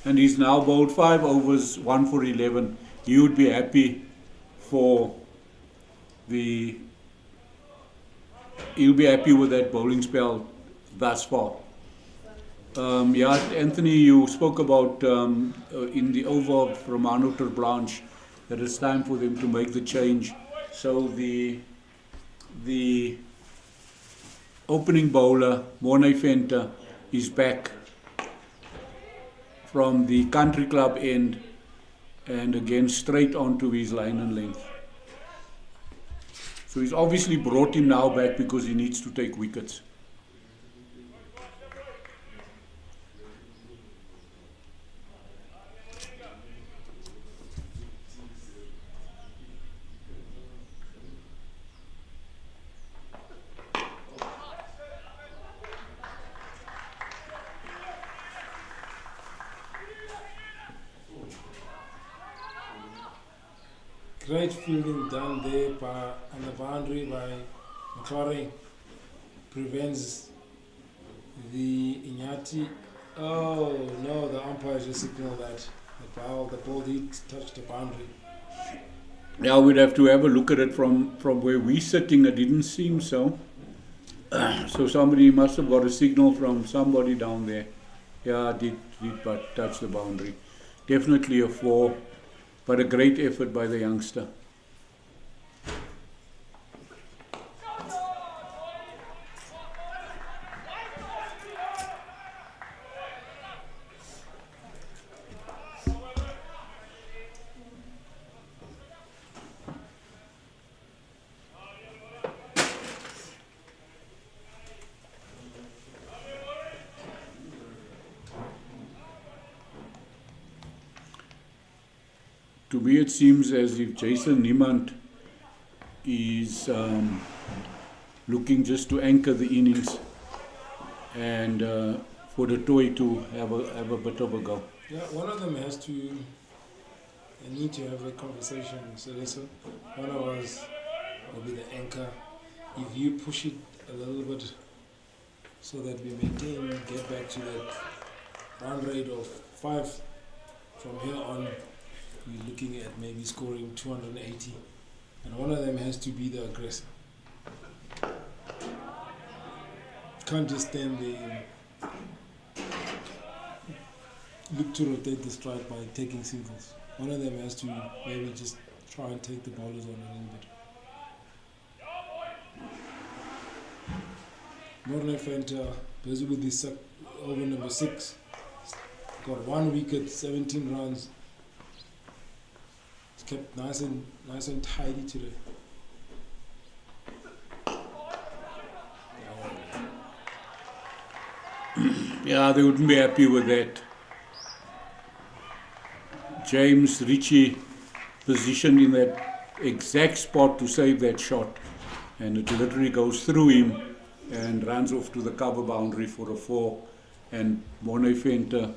and he's now bowled 5 overs, 1 for 11. He would be happy he'll be happy with that bowling spell thus far. Anthony, you spoke about in the over from Arno ter Blanche that it's time for them to make the change. So the opening bowler, Morne Venter, is back from the country club end and again straight onto his line and length. So he's obviously brought him now back because he needs to take wickets. Great fielding done there on the boundary by Mutare. Prevents the Iinyathi. Oh no, the umpire just signaled that the ball did touch the boundary. Yeah, we'd have to have a look at it from where we're sitting. It didn't seem so. So somebody must have got a signal from somebody down there. Yeah, did but touch the boundary. Definitely a 4. But a great effort by the youngster. To me, it seems as if Jason Niemand is looking just to anchor the innings and for the toy to have a bit of a go. Yeah, one of them need to have a conversation. So listen, one of us will be the anchor. If you push it a little bit so that we get back to that run rate of 5 from here on, we're looking at maybe scoring 280, and one of them has to be the aggressor. Can't just stand there and look to rotate the strike by taking singles. One of them has to maybe just try and take the bowlers on a little bit. Morne Fenter, busy with this over number 6. Got 1 wicket, 17 runs. It's kept nice and tidy today. Yeah, they wouldn't be happy with that. James Ritchie positioned in that exact spot to save that shot, and it literally goes through him and runs off to the cover boundary for a 4, and Morne Venter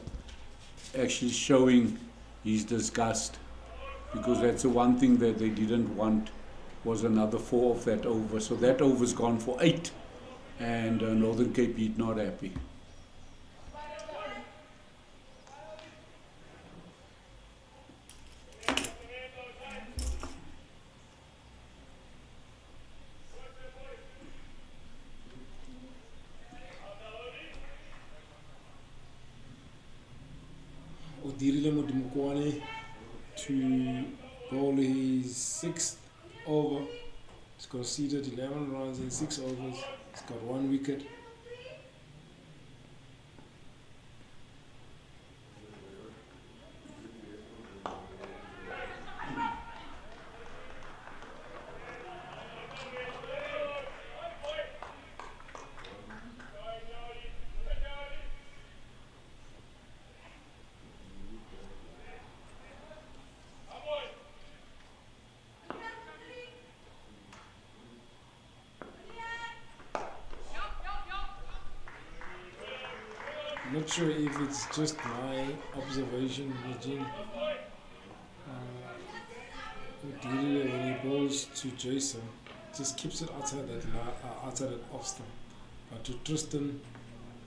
actually showing his disgust, because that's the one thing that they didn't want was another 4 of that over. So that over's gone for 8, and Northern Cape Heat not happy. Odirile Modimukwane to bowl his 6th over. He's conceded 11 runs in 6 overs. He's got 1 wicket. I'm not sure if it's just my observation, Eugene. Odirile, when he bowls to Jason, just keeps it outside that off stump. But to Tristan,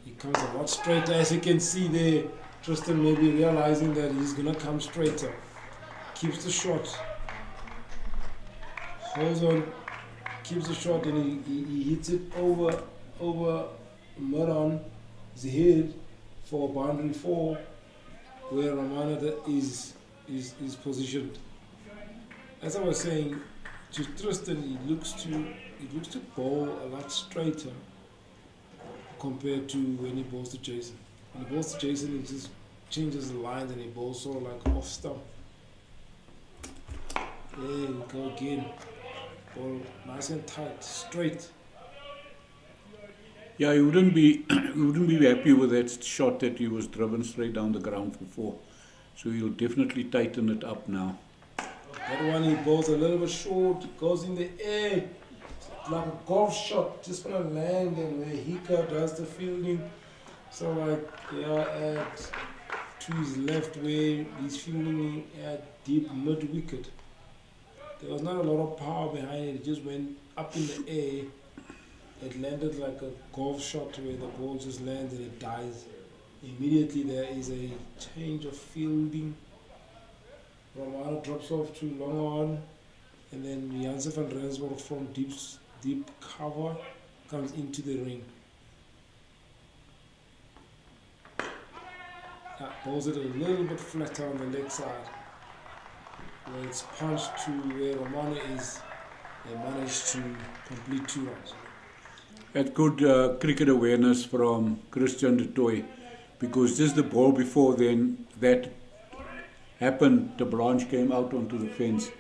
he comes a lot straighter. As you can see there, Tristan maybe realizing that he's gonna come straighter. Keeps the shot, holds on, keeps the shot, and he hits it over mid-on his head for boundary 4, where Ramanatha is positioned. As I was saying, to Tristan, he looks to bowl a lot straighter compared to when he bowls to Jason. When he bowls to Jason, he just changes the lines and he bowls sort of like off stump. There we go again. Ball nice and tight, straight. Yeah, he wouldn't be happy with that shot that he was driven straight down the ground for 4. So he'll definitely tighten it up now. That one he bowls a little bit short, goes in the air, like a golf shot, just gonna land, and where Hika does the fielding. So like to his left where he's fielding at deep mid wicket. There was not a lot of power behind it, it just went up in the air. It landed like a golf shot where the ball just lands and it dies. Immediately there is a change of fielding. Romano drops off to long on, and then Janse van Rensburg from deep cover comes into the ring. Bowls it a little bit flatter on the leg side, where it's punched to where Romano is. They managed to complete 2 runs. Had good cricket awareness from Christian de Tooy, because just the ball before then that happened, the branch came out onto the fence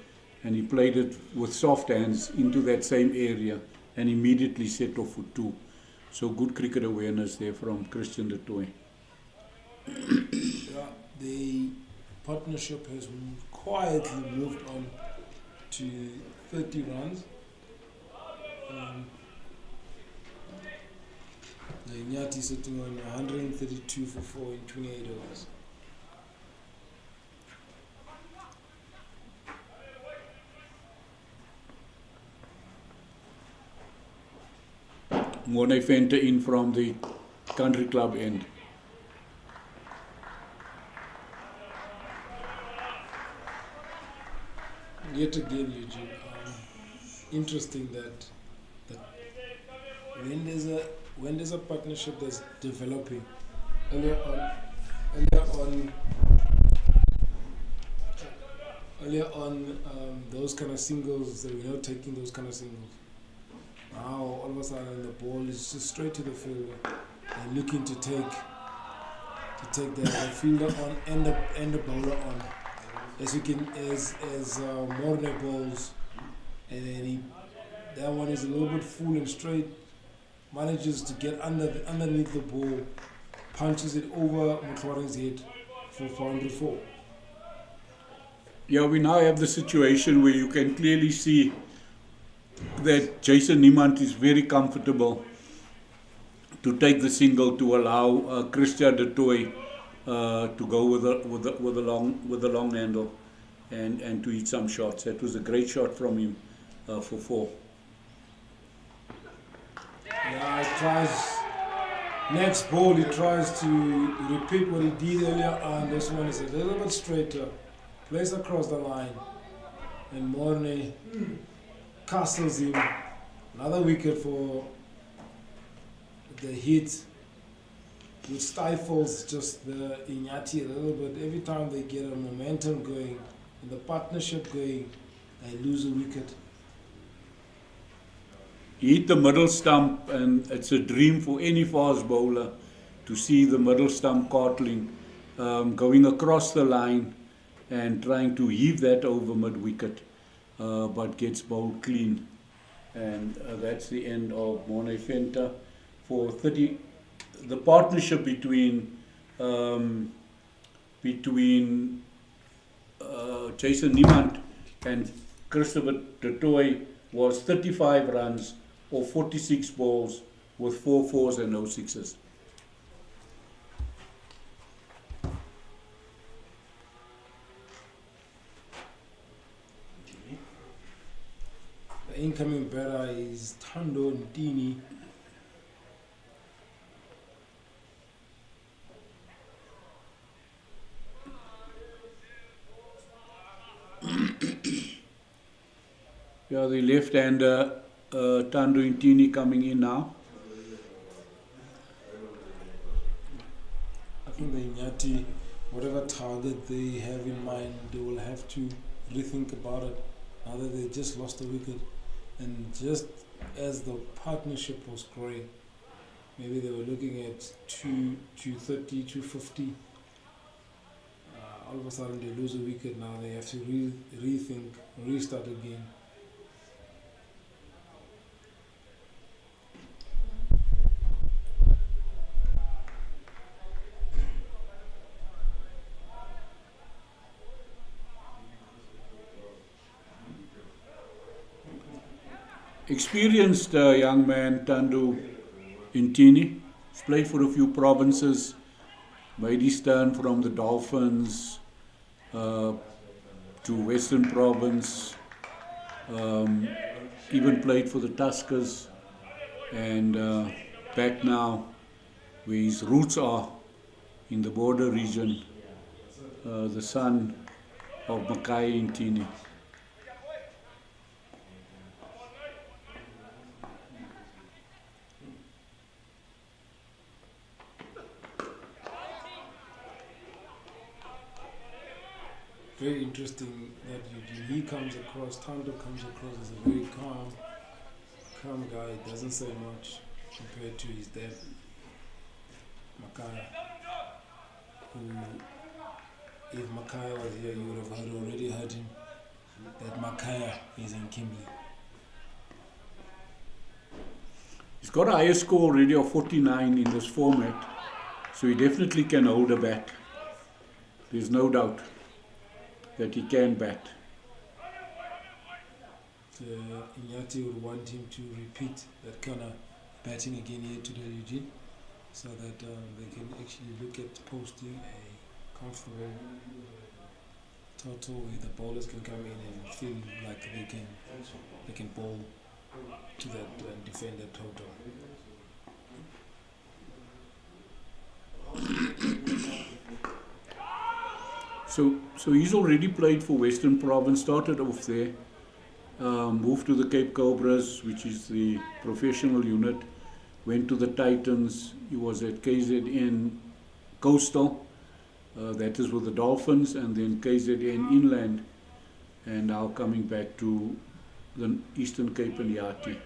and he played it with soft hands into that same area and immediately set off for 2. So good cricket awareness there from Christian de Tooy. Yeah, the partnership has quietly moved on to 30 runs. The Iinyathi sitting on 132 for 4 in 28 overs. Morne Venter in from the country club end. Yet again, Eugene, interesting that when there's a partnership that's developing earlier on, those kind of singles, they were not taking those kind of singles. Now all of a sudden the ball is just straight to the fielder and looking to take the fielder on and the bowler on. As Morne bowls, and then that one is a little bit full and straight, manages to get underneath the ball, punches it over Mutwaring's head for boundary 4. Yeah, we now have the situation where you can clearly see that Jason Niemand is very comfortable to take the single to allow Christian de Tooy to go with the long handle and to hit some shots. That was a great shot from him for 4. Yeah, he tries. Next ball, he tries to repeat what he did earlier on. This one is a little bit straighter. Plays across the line. And Morne castles him. Another wicket for the hit, which stifles just the Iinyathi a little bit. Every time they get a momentum going and the partnership going, they lose a wicket. He hit the middle stump, and it's a dream for any fast bowler to see the middle stump cartling, going across the line and trying to heave that over mid-wicket, but gets bowled clean. And that's the end of Morne Venter for 30. The partnership between Jason Niemand and Christopher de Tooy was 35 runs or 46 balls with 4 fours and no sixes. The incoming batter is Thando Ntini. Yeah, the left-hander Thando Ntini coming in now. I think the Iinyathi, whatever target they have in mind, they will have to rethink about it now that they just lost a wicket. And just as the partnership was growing, maybe they were looking at 230, 250. All of a sudden they lose a wicket. Now they have to rethink, restart again. Experienced young man, Thando Ntini. He's played for a few provinces, made his turn from the Dolphins to Western Province, even played for the Tuskers, and back now where his roots are in the border region, the son of Makai Ntini. Very interesting that he comes across, Thando comes across as a very calm guy. Doesn't say much compared to his dad, Makai, who, if Makai was here, you would have already heard him, that Makai is in Kimberley. He's got a higher score already of 49 in this format, so he definitely can hold a bat. There's no doubt that he can bat. Iinyathi would want him to repeat that kind of batting again here today, Eugene, so that they can actually look at posting a comfortable total where the bowlers can come in and feel like they can bowl to that and defend that total. So he's already played for Western Province, started off there, moved to the Cape Cobras, which is the professional unit, went to the Titans. He was at KZN Coastal, that is with the Dolphins, and then KZN Inland, and now coming back to the Eastern Cape and Iinyathi.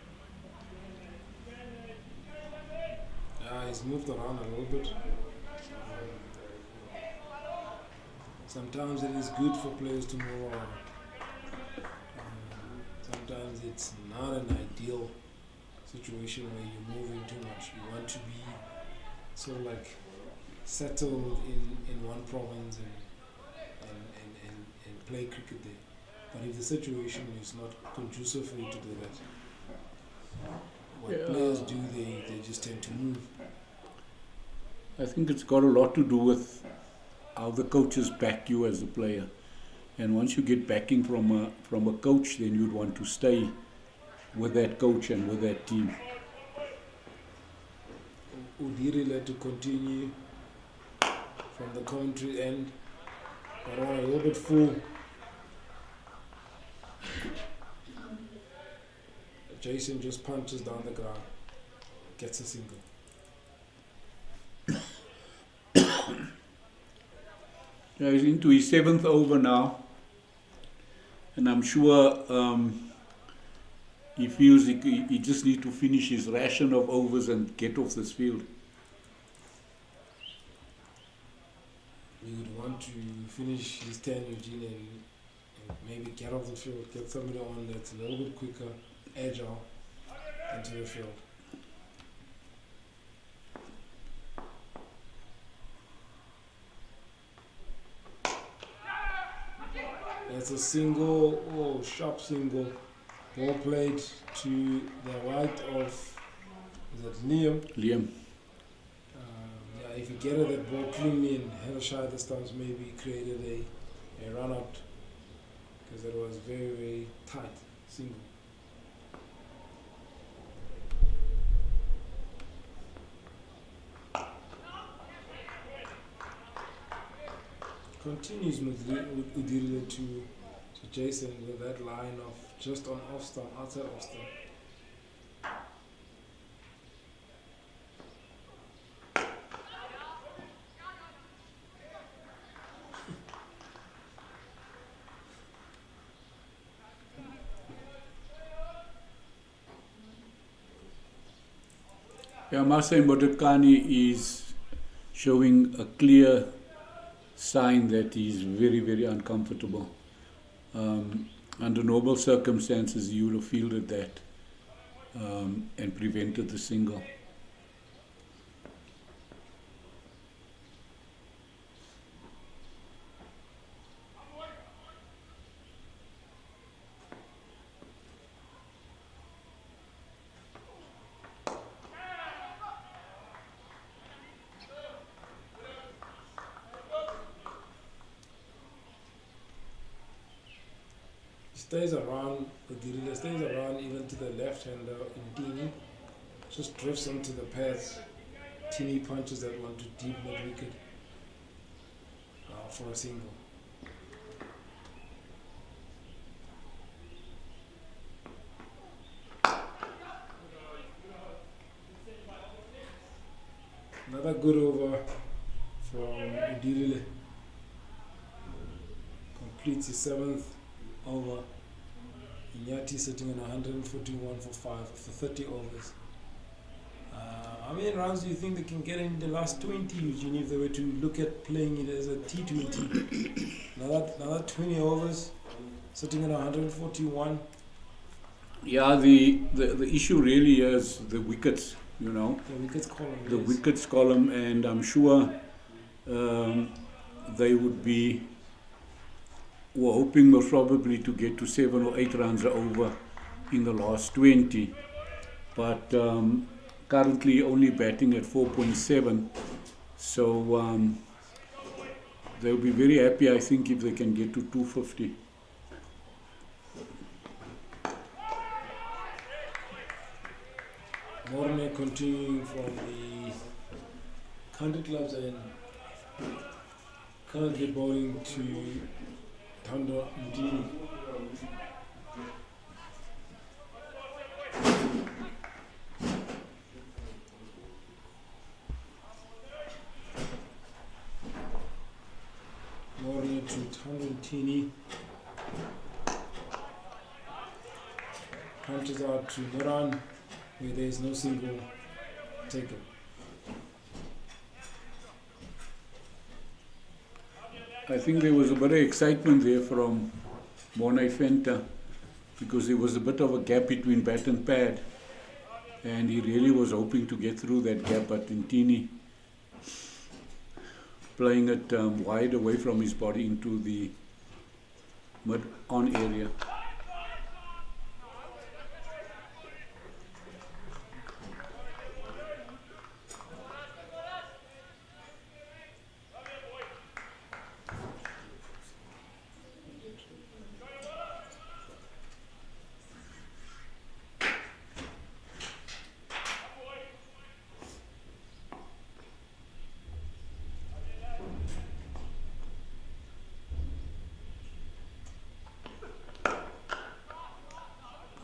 He's moved around a little bit. Sometimes it is good for players to move around. Sometimes it's not an ideal situation where you're moving too much. You want to be sort of like settled in one province and play cricket there. But if the situation is not conducive for you to do that, what players do, they just tend to move. I think it's got a lot to do with how the coaches back you as a player. And once you get backing from a coach, then you'd want to stay with that coach and with that team. Udiri led to continue from the commentary end, but on a little bit full. Jason just punches down the ground, gets a single. Yeah, he's into his 7th over now, and I'm sure he feels he just needs to finish his ration of overs and get off this field. He would want to finish his 10, Eugene, and maybe get off the field, get somebody on that's a little bit quicker, agile into the field. That's a single, sharp single. Ball played to the right of, is that Liam? Liam. If you get at that ball cleanly and had a shot at the stumps, maybe created a run out, because it was very, very tight single. Continues with Udiri to Jason with that line of just on off stump, outside off stump. Yeah, Masai Modukani is showing a clear sign that he's very, very uncomfortable. Under normal circumstances, he would have fielded that and prevented the single. Stays around, the Guerrilla stays around even to the left-hander in Tini. Just drifts onto the pads. Tini punches that one to deep mid-wicket for a single. Another good over from Udiri. Completes his 7th over. Iinyathi sitting on 141 for 5 after 30 overs. How many rounds do you think they can get in the last 20, Eugene, if they were to look at playing it as a T20? another 20 overs, sitting on 141. Yeah, the issue really is the wickets, you know. The wickets column. The yes. wickets column, and I'm sure they would be were hoping most probably to get to 7 or 8 runs over in the last 20, but currently only batting at 4.7, so they'll be very happy, I think, if they can get to 250. Morne continuing from the country clubs and currently bowling to Thando Mdini. Bowling to Thando Mdini. Punches out to Moran, where there is no single taken. I think there was a bit of excitement there from Morné Venter because there was a bit of a gap between bat and pad, and he really was hoping to get through that gap, but Ntini playing it wide away from his body into the mid-on area.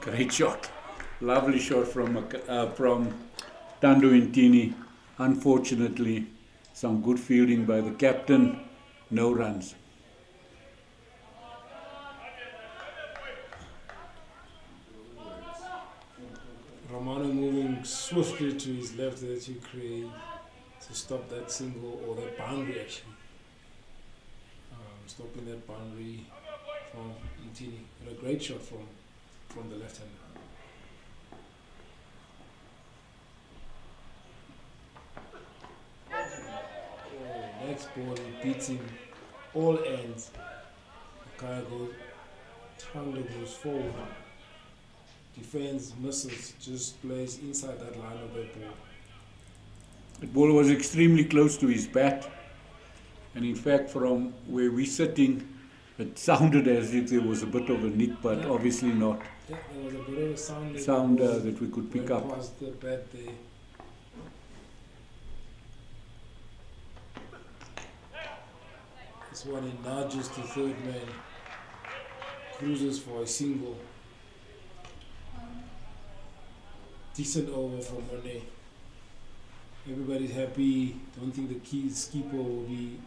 Great shot. Lovely shot from Thando Mdini. Unfortunately, some good fielding by the captain. No runs. Romano moving swiftly to his left there to create, to stop that single or that boundary actually. Stopping that boundary from Ntini. And a great shot from the left hander. Oh, next ball he beats him all ends. Kaya goes, Thando goes forward. Defense misses, just plays inside that line of that ball. The ball was extremely close to his bat, and in fact from where we're sitting, it sounded as if there was a bit of a nick, but Yeah. obviously not. Yeah, there was a bit of a sound, That we could pick up. Past the bat there. This one enlarges to third man, cruises for a single. Decent over for Morné. Everybody's happy. Don't think the keeper will be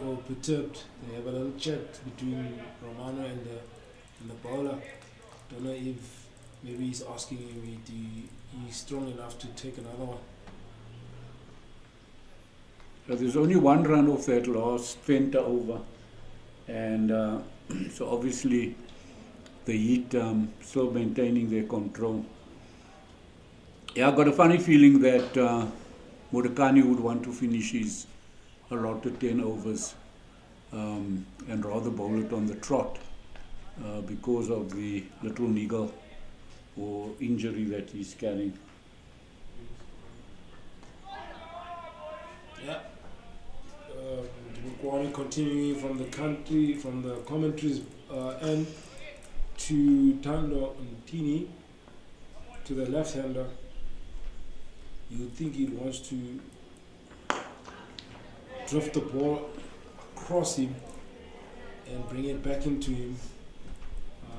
or perturbed. They have a little chat between Romano and the bowler. Don't know if maybe he's asking him if he's strong enough to take another one. There's only one run off that last Venter over, and so obviously the Heat still maintaining their control. Yeah, I got a funny feeling that Modekani would want to finish his allotted 10 overs and rather bowl it on the trot because of the little niggle or injury that he's carrying. Yeah. Mukwani continuing from the commentaries and to Thando Mdini, to the left-hander. You would think he wants to drift the ball across him and bring it back into him.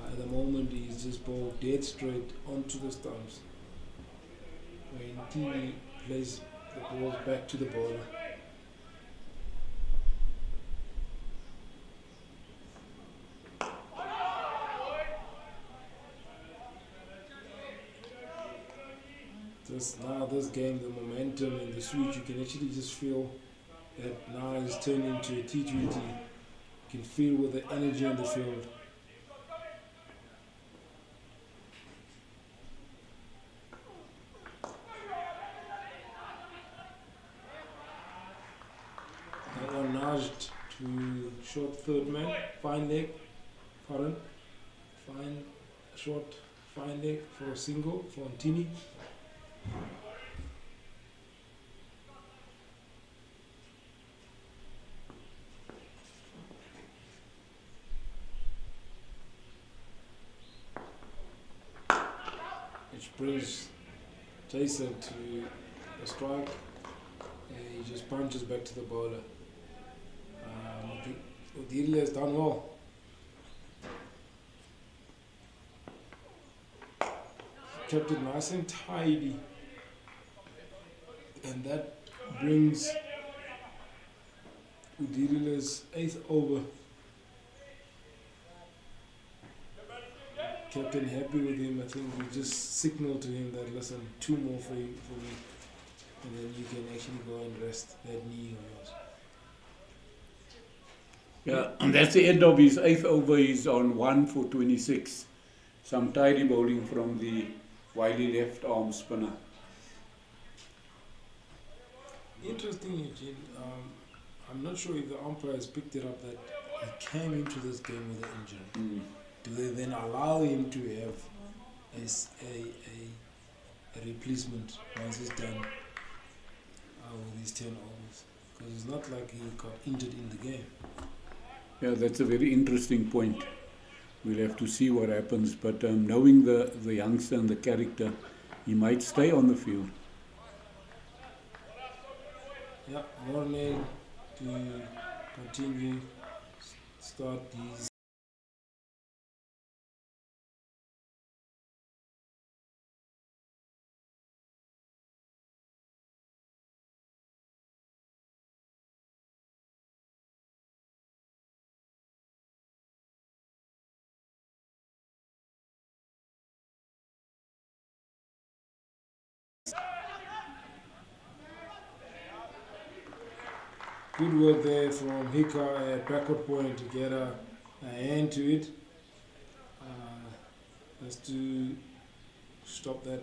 At the moment, he's just bowled dead straight onto the stumps. When Mdini plays the ball back to the bowler. This game, the momentum and the switch, you can actually just feel that now it's turned into a T20. You can feel with the energy on the field. That one nudged to short third man, fine leg, fine short, fine leg for a single for Mdini. Which brings Jason to a strike, and he just punches back to the bowler. Dirle has done well. Kept it nice and tidy. And that brings Udirile's 8th over. Captain happy with him. I think we just signaled to him that, listen, 2 more for me, and then you can actually go and rest that knee of yours. Yeah, and that's the end of his 8th over. He's on 1 for 26. Some tidy bowling from the wily left arm spinner. Interesting, Eugene. I'm not sure if the umpires picked it up that he came into this game with an injury. Do they then allow him to have a replacement once he's done with his 10 overs? Because it's not like he got injured in the game. Yeah, that's a very interesting point. We'll have to see what happens. But knowing the youngster and the character, he might stay on the field. Yeah, Mornay to continue, start these. Good work there from Hika at backward point to get a hand to it. Just to stop that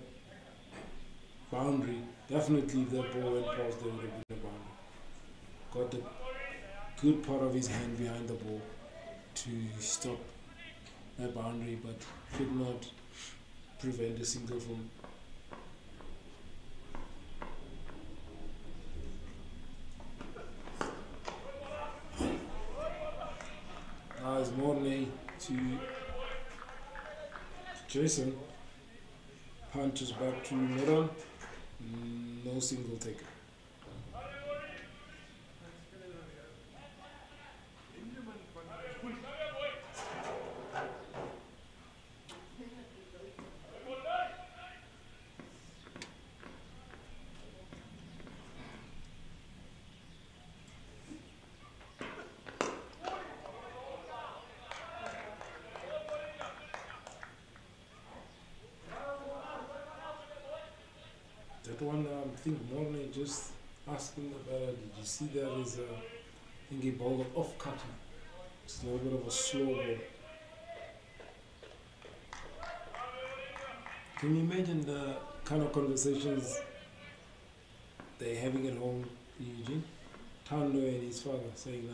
boundary. Definitely if that ball went past, there would have been a boundary. Got the good part of his hand behind the ball to stop that boundary, but could not prevent a single from. Now it's Mornay to Jason. Punches back to Moran. No single taken. That one, I think Mornay just asking about it. Did you see that is I think he bowled off cutting. It's a little bit of a slow ball. Can you imagine the kind of conversations they're having at home, Eugene? Tando and his father saying,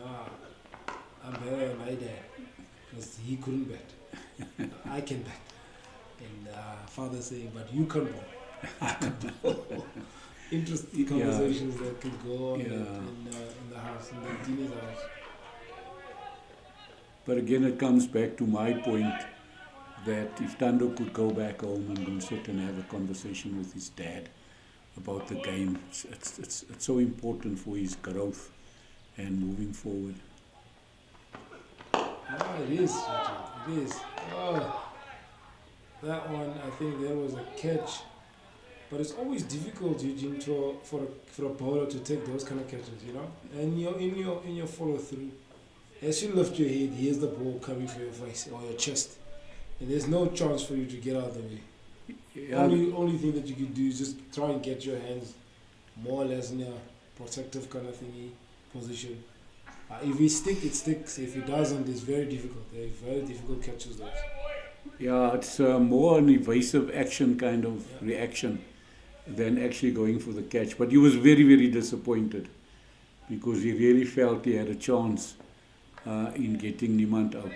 I'm better than my dad because he couldn't bat. I can bat. And father saying, but you can bowl. Interesting conversations that could go on in the house, in the Dina's house. But again, it comes back to my point that if Tando could go back home and go sit and have a conversation with his dad about the game, it's so important for his growth and moving forward. It is, Richard. It is. Oh, that one, I think there was a catch. But it's always difficult, Eugene, for a bowler to take those kind of catches, you know. And in your follow through, as you lift your head, here's the ball coming for your face or your chest, and there's no chance for you to get out of the way. Yeah. Only thing that you can do is just try and get your hands more or less in a protective kind of thingy position. If he sticks, it sticks. If he doesn't, it's very difficult. They're very difficult catches, those. Yeah, it's more an evasive action kind of reaction than actually going for the catch. But he was very, very disappointed because he really felt he had a chance in getting Niemand out.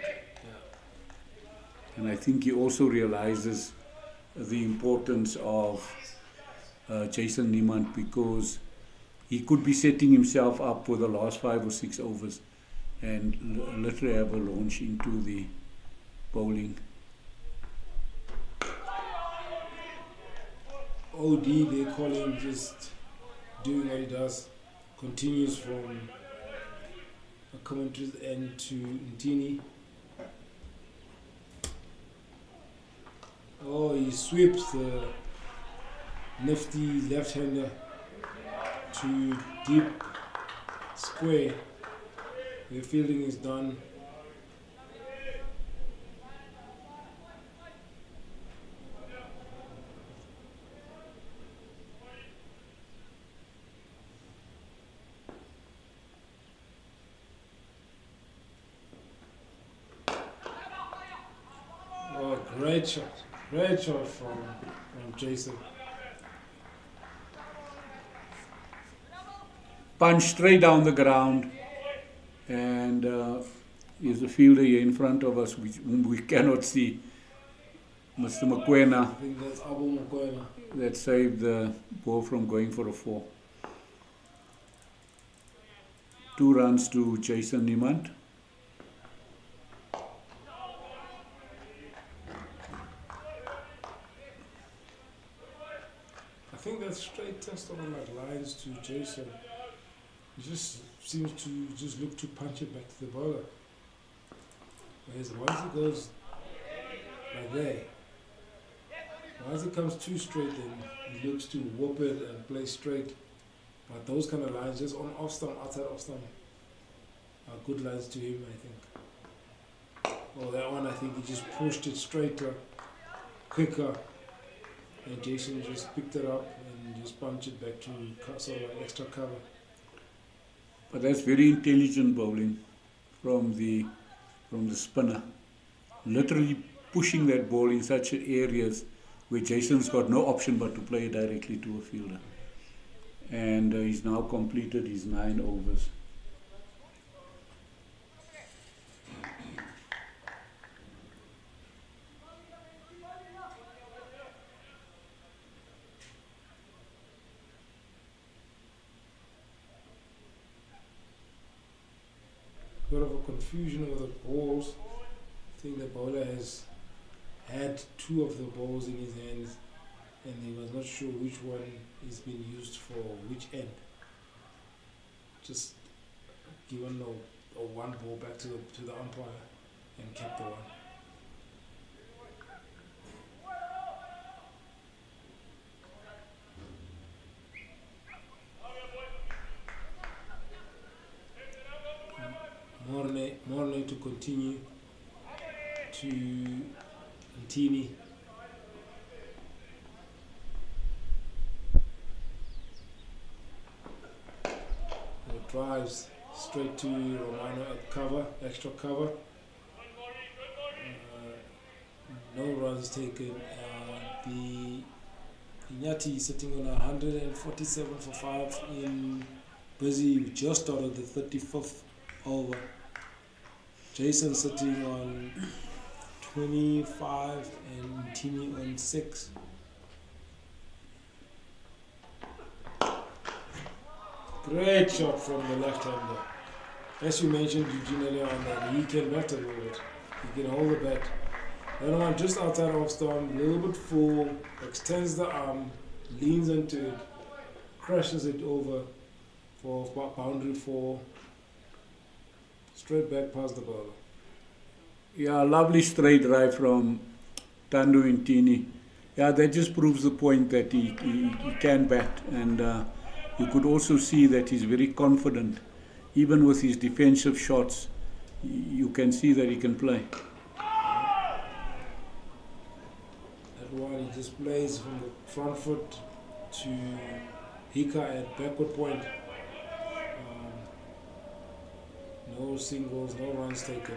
And I think he also realizes the importance of Jason Niemand because he could be setting himself up for the last 5 or 6 overs and literally have a launch into the bowling. OD, they call him, just doing what he does, continues from coming to the end to Iinyathi. Oh, he sweeps the nifty left-hander to deep square. The fielding is done. Oh, great shot. Great shot from Jason. Punch straight down the ground, and there's a fielder here in front of us whom we cannot see, Mr. I Mokoena, think that's Abu Mokoena. that saved the ball from going for a 4. 2 runs to Jason Niemand. I think that straight test on like lines to Jason. He just seems to just look to punch it back to the bowler. Whereas once it goes like there, once it comes too straight, then he looks to whoop it and play straight. But those kind of lines, just on off stump, outside off stump, are good lines to him, I think. Well, that one, I think he just pushed it straighter, quicker, and Jason just picked it up and just punched it back to sort of like extra cover. But that's very intelligent bowling from the spinner. Literally pushing that ball in such areas where Jason's got no option but to play it directly to a fielder. And he's now completed his 9 overs. Bit of a confusion with the balls. I think the bowler has had 2 of the balls in his hands and he was not sure which one is being used for which end. Just given a 1 ball back to the umpire and kept the 1. Morne to continue to Iinyathi. Drives straight to Romano at cover, extra cover. No runs taken. The Iinyathi sitting on 147 for 5 in busy, just started the 35th over. Jason sitting on 25 and Iinyathi on 6. Great shot from the left-hander. As you mentioned, Eugene, earlier on, that he can bat a little bit. He can hold the bat. That one just outside off stump, a little bit full, extends the arm, leans into it, crashes it over for boundary 4, straight back past the bowler. Yeah, lovely straight drive from Thando Iinyathi. Yeah, that just proves the point that he can bat, and you could also see that he's very confident. Even with his defensive shots, you can see that he can play. That one, he just plays from the front foot to Hika at backward point. No singles, no runs taken.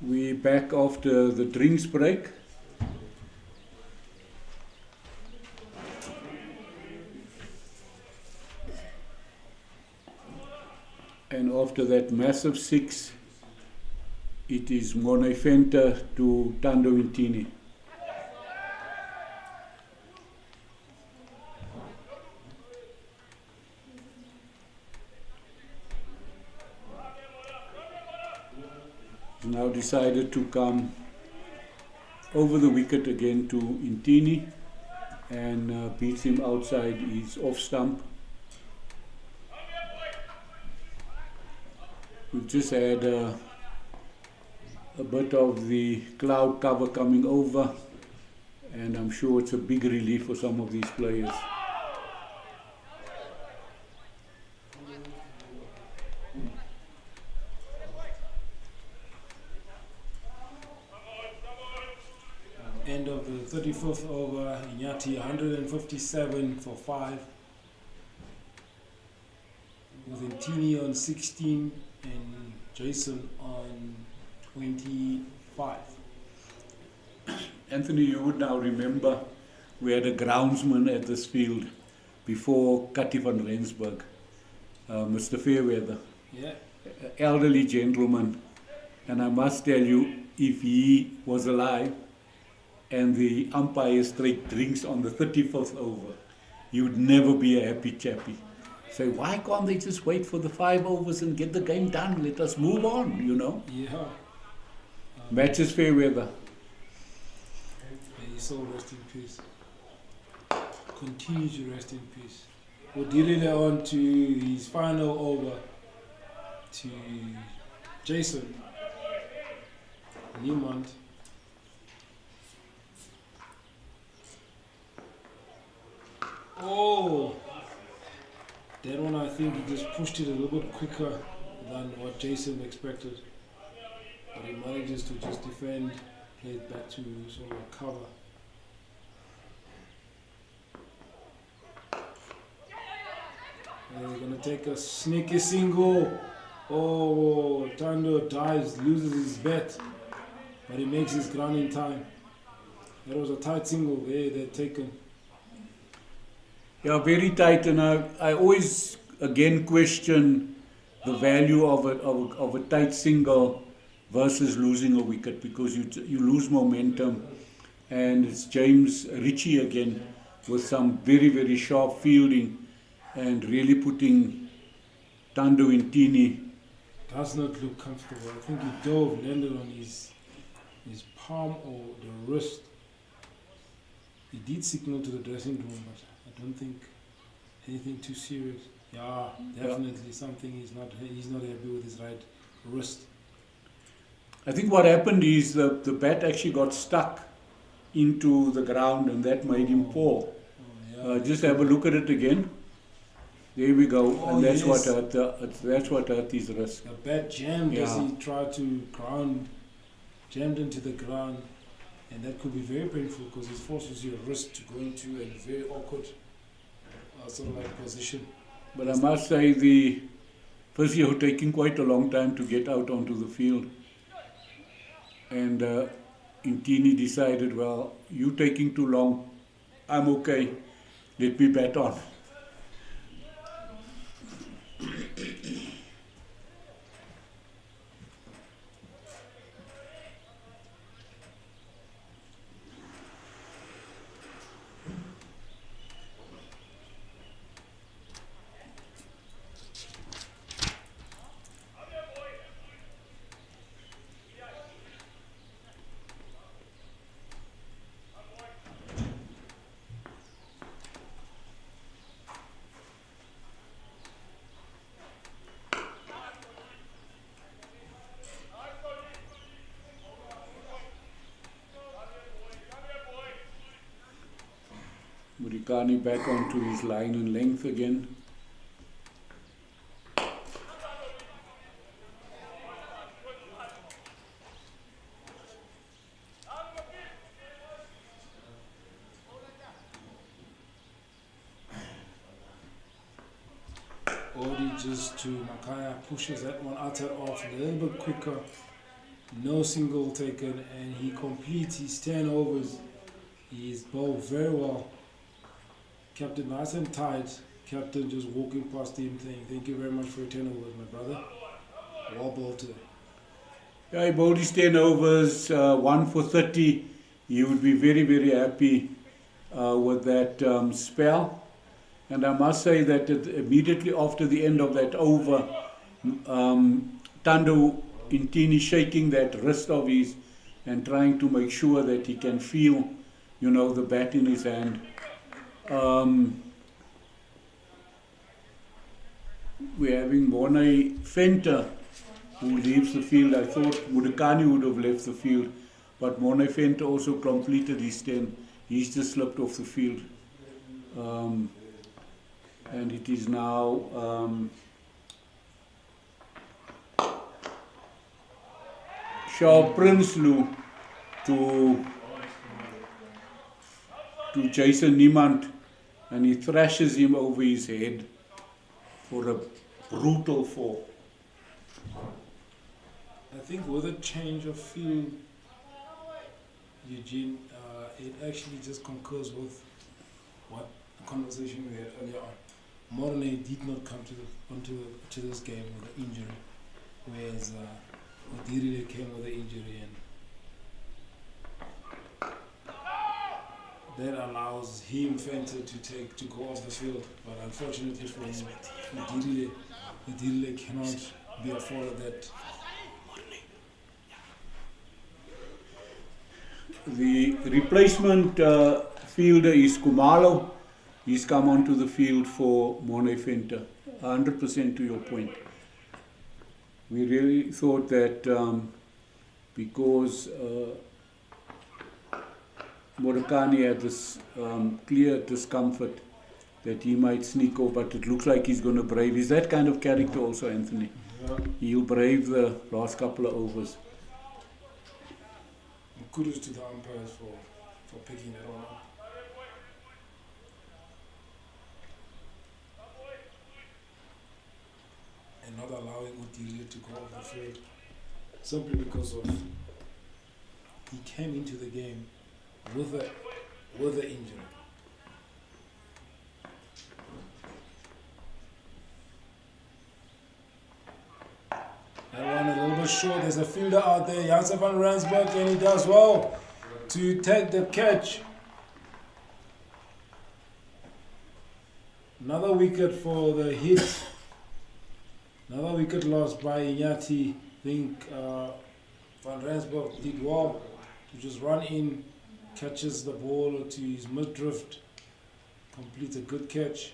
We're back after the drinks break. And after that massive 6, it is Monefenta to Tando Intini. Now decided to come over the wicket again to Intini and beats him outside his off stump. We've just had a bit of the cloud cover coming over, and I'm sure it's a big relief for some of these players. End of the 35th over, Iinyathi 157 for 5. With Intini on 16 and Jason on 25. Anthony, you would now remember we had a groundsman at this field before Cathy van Rensburg, Mr. Fairweather, Yeah. elderly gentleman, and I must tell you, if he was alive and the umpire straight drinks on the 35th over, he would never be a happy chappy. Say, why can't they just wait for the 5 overs and get the game done? Let us move on, you know. Yeah. Matches Fairweather. May his soul rest in peace. Continue to rest in peace. Udilile on to his final over to Jason Niemand. Oh, that one I think he just pushed it a little bit quicker than what Jason expected. But he manages to just defend, play it back to sort of a cover. And they're going to take a sneaky single. Oh, Tando dives, loses his bet, but he makes his ground in time. That was a tight single there they'd taken. Yeah, very tight, and I always again question the value of a tight single versus losing a wicket, because you lose momentum, and it's James Ritchie again with some very, very sharp fielding and really putting Tando Intini. Does not look comfortable. I think he dove, landed on his palm or the wrist. He did signal to the dressing room, but I don't think anything too serious. Yeah, definitely something he's not happy with his right wrist. I think what happened is the bat actually got stuck into the ground, and that made him fall. Oh, yeah. Just have a look at it again. There we go, and that's yes. what hurt his wrist. A bat jammed as Yeah. he tried to jammed into the ground, and that could be very painful because it forces your wrist to go into a very awkward sort of like position. But I must say, the physio taking quite a long time to get out onto the field. And Intini decided, well, you taking too long, I'm okay, let me bat on. Murikani back onto his line and length again. Odi just to Makaya pushes that one outside off a little bit quicker. no single taken, and he completes his turnovers. He is bowled very well. Captain nice and tight. Captain just walking past him saying, "Thank you very much for your turnovers, my brother. Well bowled today." Yeah, he bowled his 10 overs, 1 for 30. He would be very, very happy with that spell. And I must say that immediately after the end of that over, Thando Intini shaking that wrist of his and trying to make sure that he can feel, the bat in his hand. We're having Morne Venter who leaves the field. I thought Mudukani would have left the field, but Morne Venter also completed his 10. He's just slipped off the field. And it is now Shaw Prinsloo to Jason Niemand, and he thrashes him over his head for a brutal fall. I think with a change of field, Eugene, it actually just concurs with what the conversation we had earlier on. Morne did not come to this game with an injury, whereas Odirile came with an injury, and that allows him, Fenter, to go off the field. But unfortunately for him, Odirile cannot be afforded that. The replacement fielder is Kumalo. He's come onto the field for Morne Venter. 100% to your point. We really thought that because Murakani had this clear discomfort that he might sneak off, but it looks like he's going to brave. He's that kind of character also, Anthony. Yeah. He'll brave the last couple of overs. Kudos to the umpires for picking that one up. And not allowing Odirile to go off the field simply because of he came into the game with a injury. That one a little bit short. There's a fielder out there, Janssen van Rensburg, and he does well to take the catch. Another wicket for the hit. Another wicket lost by Iinyathi. I think Van Rensburg did well to just run in, catches the ball to his mid-drift, completes a good catch.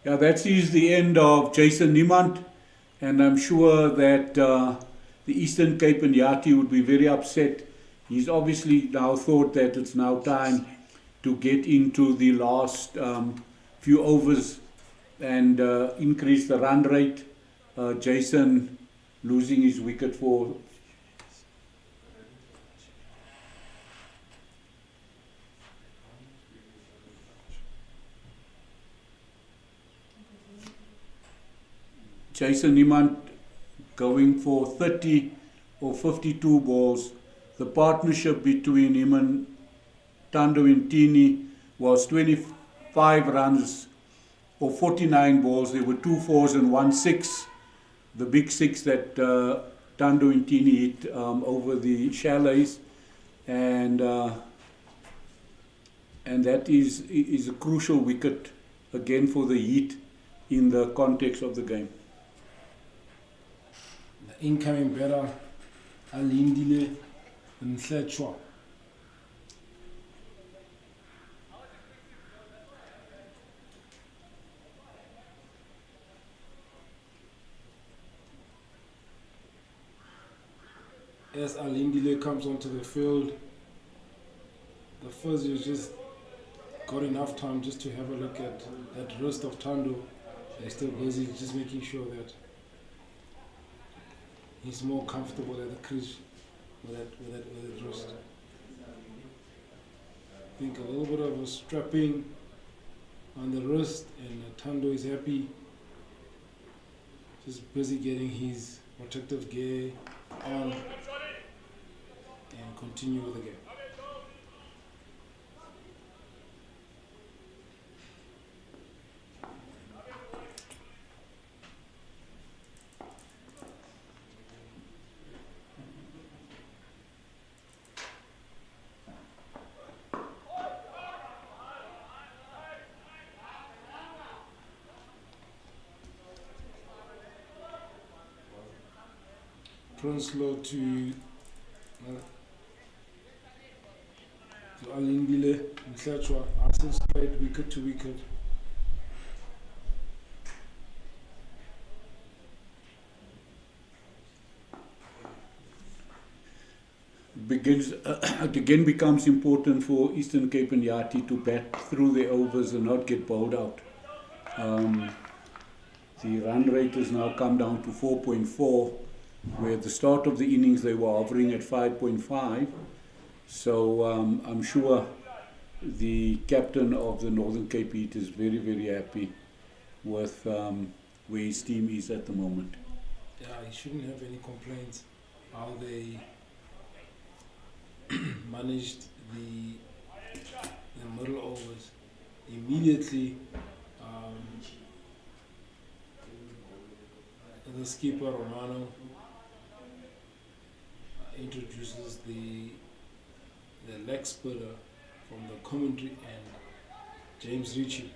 Yeah, that is the end of Jason Niemand, and I'm sure that the Eastern Cape and Iinyathi would be very upset. He's obviously now thought that it's now time to get into the last few overs and increase the run rate. Jason losing his wicket for Jason Niemand going for 30 or 52 balls. The partnership between him and Thando Intini was 25 runs or 49 balls. There were 2 4s and 1 6. The big 6 that Thando Intini hit over the chalets, and that is a crucial wicket again for the Heat in the context of the game. The incoming batter, Alindile Mhlechwa. As Alindile comes onto the field, the first is just got enough time just to have a look at that wrist of Thando. He's still busy, just making sure that he's more comfortable at the crease with that wrist. I think a little bit of a strapping on the wrist, and Thando is happy. Just busy getting his protective gear on and continue with the game. Prinsloo to Alindile Mhlatshwa, Arsenal straight wicket to wicket. It again becomes important for Eastern Cape and Iinyathi to bat through their overs and not get bowled out. The run rate has now come down to 4.4, where at the start of the innings they were hovering at 5.5. So I'm sure the captain of the Northern Cape Heat is very, very happy with where his team is at the moment. Yeah, he shouldn't have any complaints how they managed the middle overs. Immediately the skipper Romano introduces the leg splitter from the commentary and James Ritchie.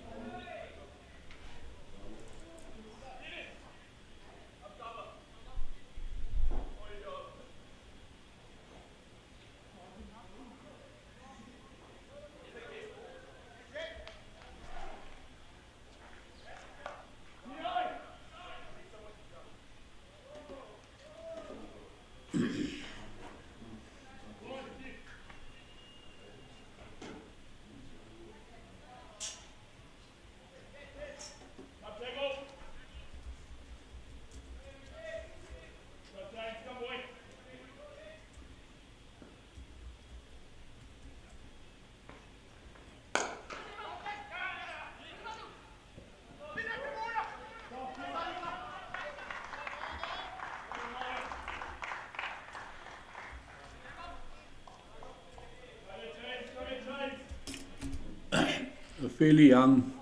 A fairly young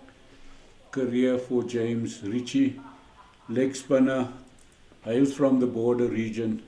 career for James Ritchie, leg spinner, hails from the border region.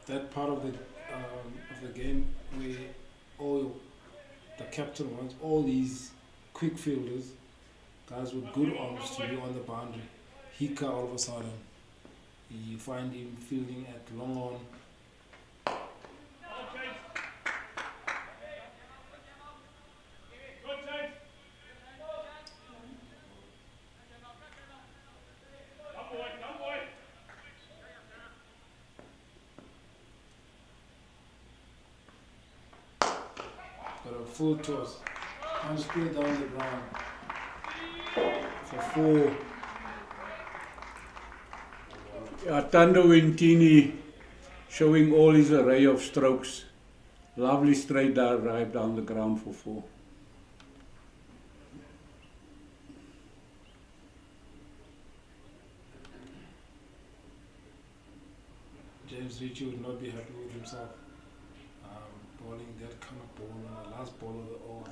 That part of the game where all the captain wants all these quick fielders, guys with good arms, to be on the boundary. Hika all of a sudden, you find him fielding at long on. Got a full toss, and straight down the ground for 4. Tando Wintini showing all his array of strokes. Lovely straight drive down the ground for 4. James Ritchie would not be happy with himself. Bowling that kind of ball on the last ball of the over,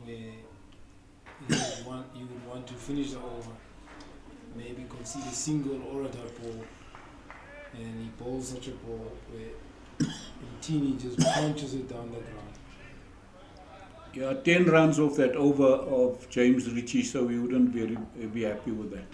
where you would want to finish the over, maybe concede a single or a dot ball, and he bowls such a ball where Iinyathi just punches it down the ground. Yeah, 10 runs off that over of James Ritchie, so we wouldn't be happy with that.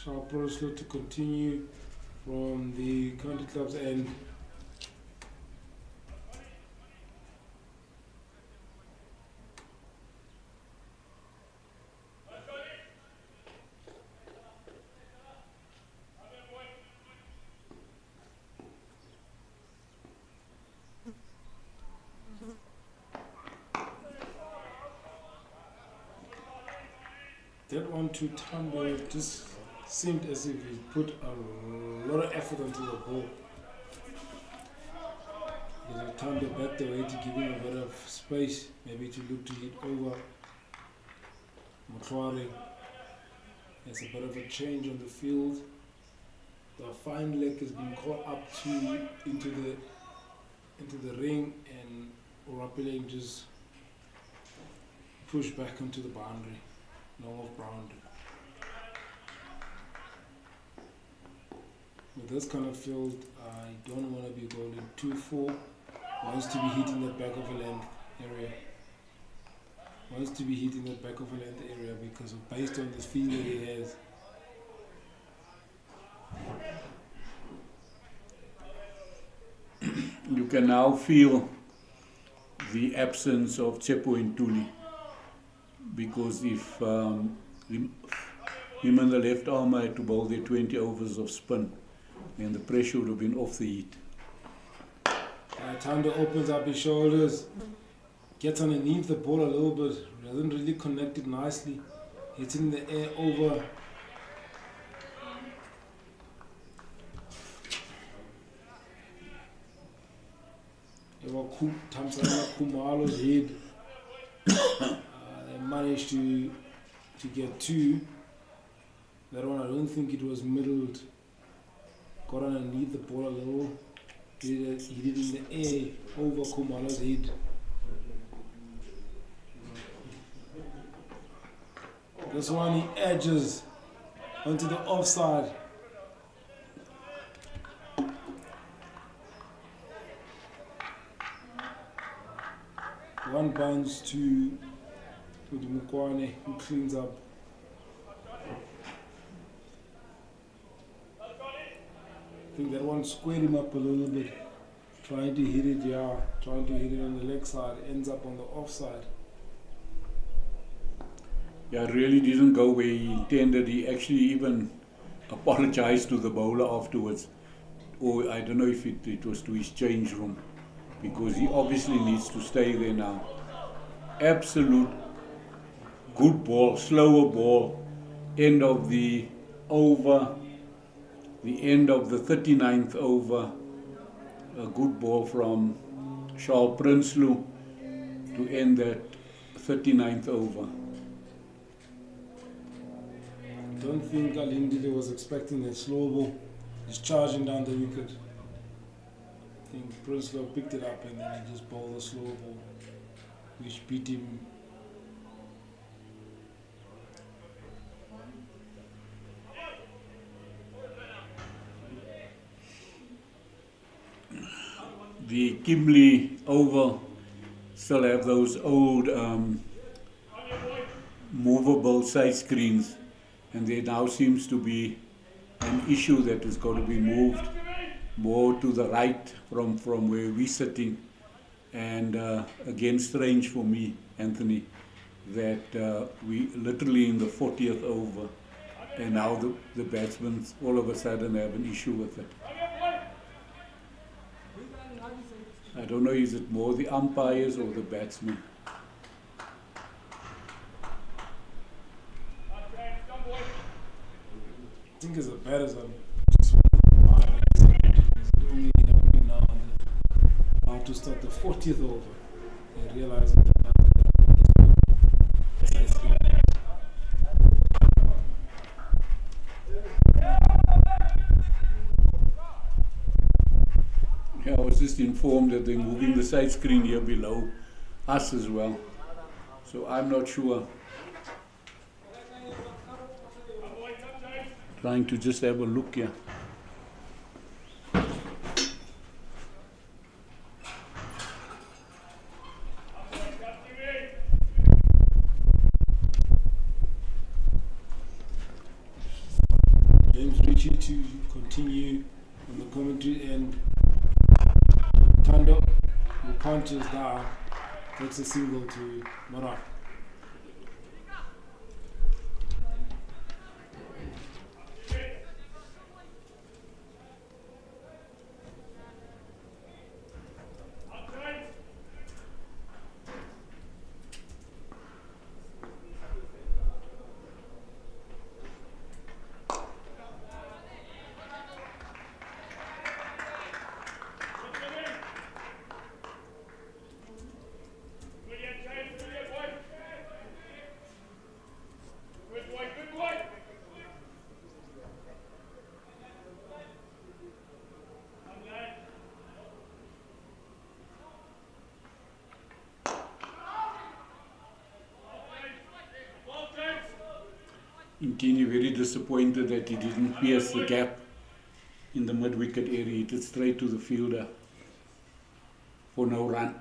Sharp Prinsloo to continue from the county club's end. That one to tumble just seemed as if he put a lot of effort into the ball. He turned it back the way to give him a bit of space, maybe to look to hit over Motwari. There's a bit of a change on the field. The fine leg has been caught up into the ring, and Orapiling just pushed back into the boundary. No off boundary. With this kind of field, I don't want to be going 2-4. Wants to be hitting the back of a length area. Wants to be hitting the back of a length area because based on the field that he has. You can now feel the absence of Tsepo Ntuli, because if him and the left arm had to bowl their 20 overs of spin, and the pressure would have been off the heat. Tando opens up his shoulders, gets underneath the ball a little bit, doesn't really connect it nicely, hits in the air over. Tamsana Kumalo's head. They managed to get two. That one, I don't think it was middled. Got underneath the ball a little. He did it in the air over Kumalo's head. This one he edges onto the offside. One bounce to Mukwane, who cleans up. I think that one squared him up a little bit. Trying to hit it, trying to hit it on the leg side, ends up on the offside. Yeah, it really didn't go where he intended. He actually even apologized to the bowler afterwards. Or I don't know if it was to his change room, because he obviously needs to stay there now. Absolute good ball, slower ball, end of the over, the end of the 39th over. A good ball from Charles Prinsloo to end that 39th over. I don't think Alindile was expecting that slow ball. He's charging down the wicket. I think Prinsloo picked it up and then he just bowled a slow ball, which beat him. The Kimberley over still have those old movable side screens, and there now seems to be an issue that has got to be moved more to the right from where we're sitting. And again, strange for me, Anthony, that we literally in the 40th over, and now the batsmen all of a sudden have an issue with it. I don't know, is it more the umpires or the batsmen? think as a batsman, just want to only happening now to start the 40th over. I realize that now Yeah, I was just informed that they're moving the side screen here below us as well. So I'm not sure. Trying to just have a look here. James Ritchie to continue on the commentary, and Tando, who punches down, takes a single to Moran. Iinyathi very disappointed that he didn't pierce the gap in the mid-wicket area. He hit it straight to the fielder for no run.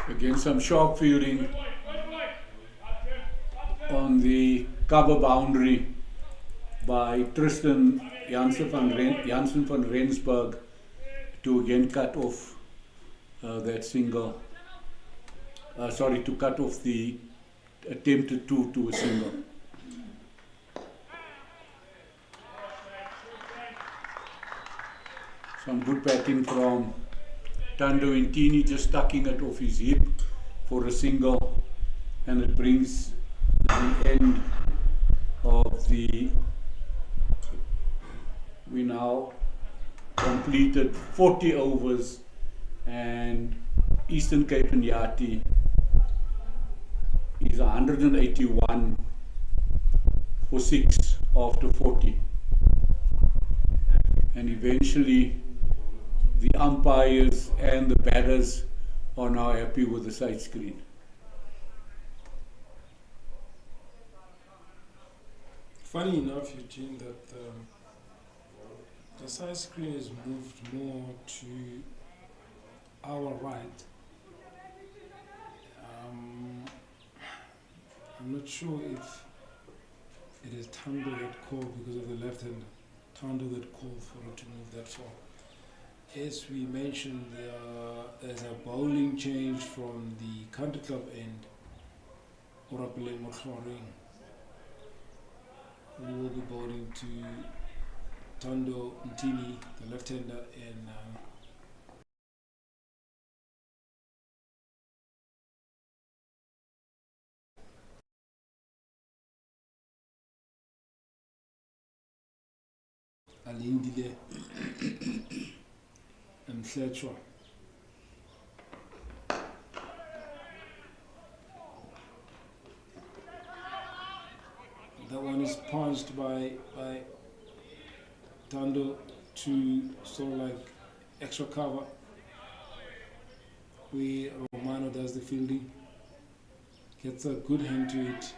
Again, some sharp fielding on the cover boundary by Tristan Janssen van Rensburg to again cut off that single. To cut off the attempted two to a single. Some good batting from Tando Iinyathi, just tucking it off his hip for a single, and it brings the end of the. We now completed 40 overs, and Eastern Cape Iinyathi is 181 for 6 after 40, and eventually the umpires and the batters are now happy with the side screen. Funny enough, Eugene, that the side screen has moved more to our right. I'm not sure if it is Tando that called because of the left hander. Tando that called for it to move that far. As we mentioned, there's a bowling change from the country club end. Orapele Motlhoring, who will be bowling to Tando Iinyathi, the left-hander, and Alindile and Fletcher. That one is punched by Tando to sort of like extra cover, where Romano does the fielding, gets a good hand to it.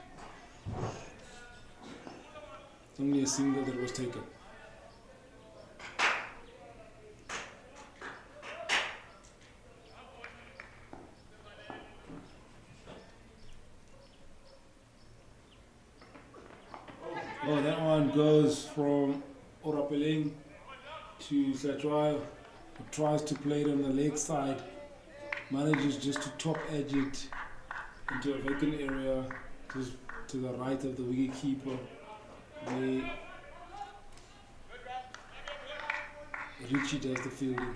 It's only a single that was taken. Oh, that one goes from Orapeleng to Satrai, who tries to play it on the leg side, manages just to top edge it into a vacant area just to the right of the wicket keeper. Richie does the fielding.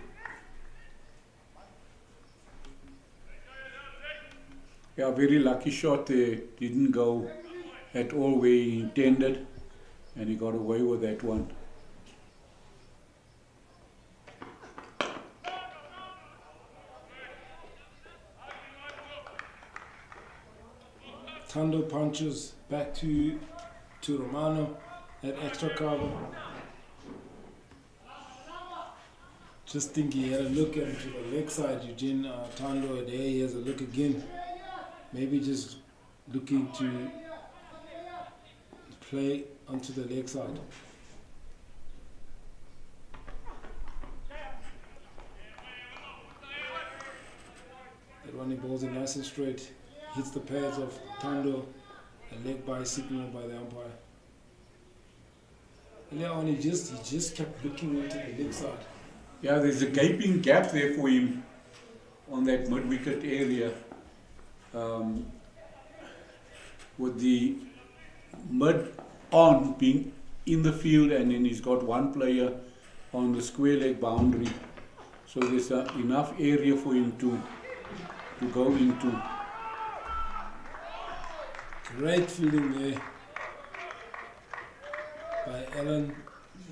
Yeah, very lucky shot there. Didn't go at all where he intended, and he got away with that one. Tando punches back to Romano at extra cover. Just think he had a look into the leg side. Eugene Tando, there he has a look again. Maybe just looking to play onto the leg side. That one he balls it nice and straight. Hits the pads of Tando. A leg by signal by the umpire. Earlier on he just kept looking into the leg side. Yeah, there's a gaping gap there for him on that mid-wicket area. With the mid-on being in the field, and then he's got one player on the square leg boundary. So there's enough area for him to go into. Great fielding there by Alan.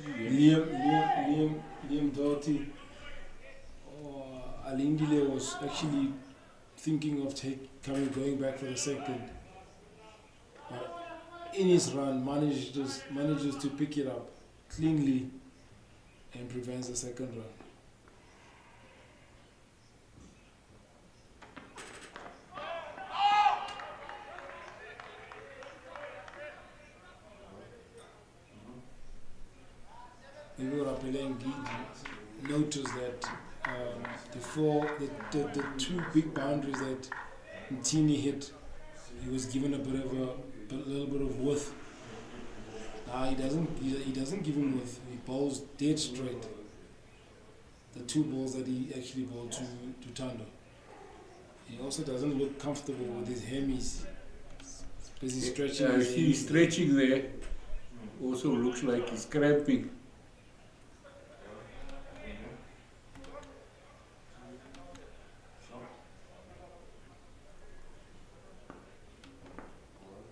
Liam Doughty. Alindile was actually thinking of going back for the second. But in his run, manages to pick it up cleanly and prevents the second run. Notice that the two big boundaries that Ntini hit, he was given a little bit of width. He doesn't give him width. He bowls dead straight. The two balls that he actually bowled to Tando. He also doesn't look comfortable with his hemis. Because he's stretching. He's stretching there. Also looks like he's cramping.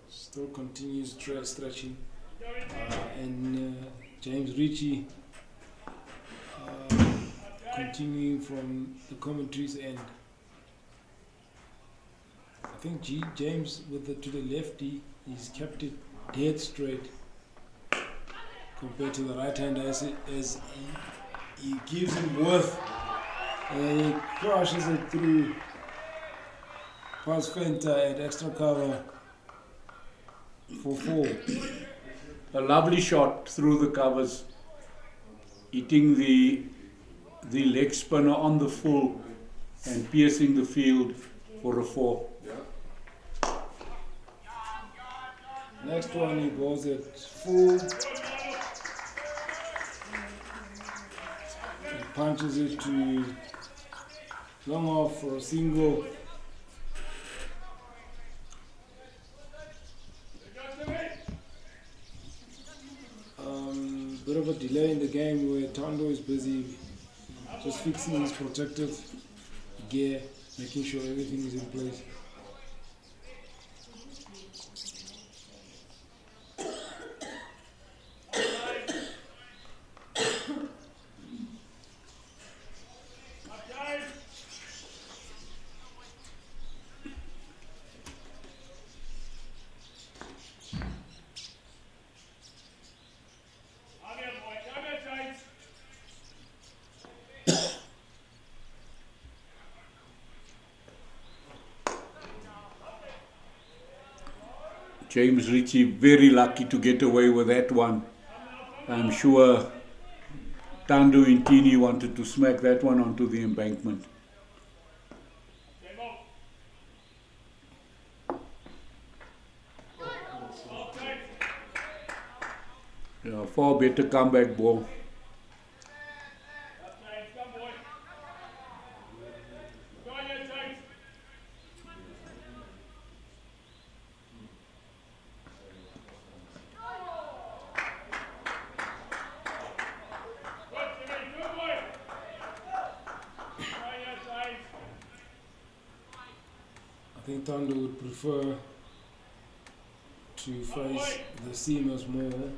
Still continues stretching, and James Ritchie continuing from the commentary's end. I think James to the lefty, he's kept it dead straight compared to the right hander as he gives him width and he crushes it through past Fenta at extra cover. For 4. A lovely shot through the covers, hitting the leg spinner on the full and piercing the field for a 4. Next one he goes at full. He punches it to long off for a single. Bit of a delay in the game where Tando is busy just fixing his protective gear, making sure everything is in place. James Ritchie very lucky to get away with that one. I'm sure Tando Ntini wanted to smack that one onto the embankment. far better comeback ball. I think Thunder would prefer to face the seamers more.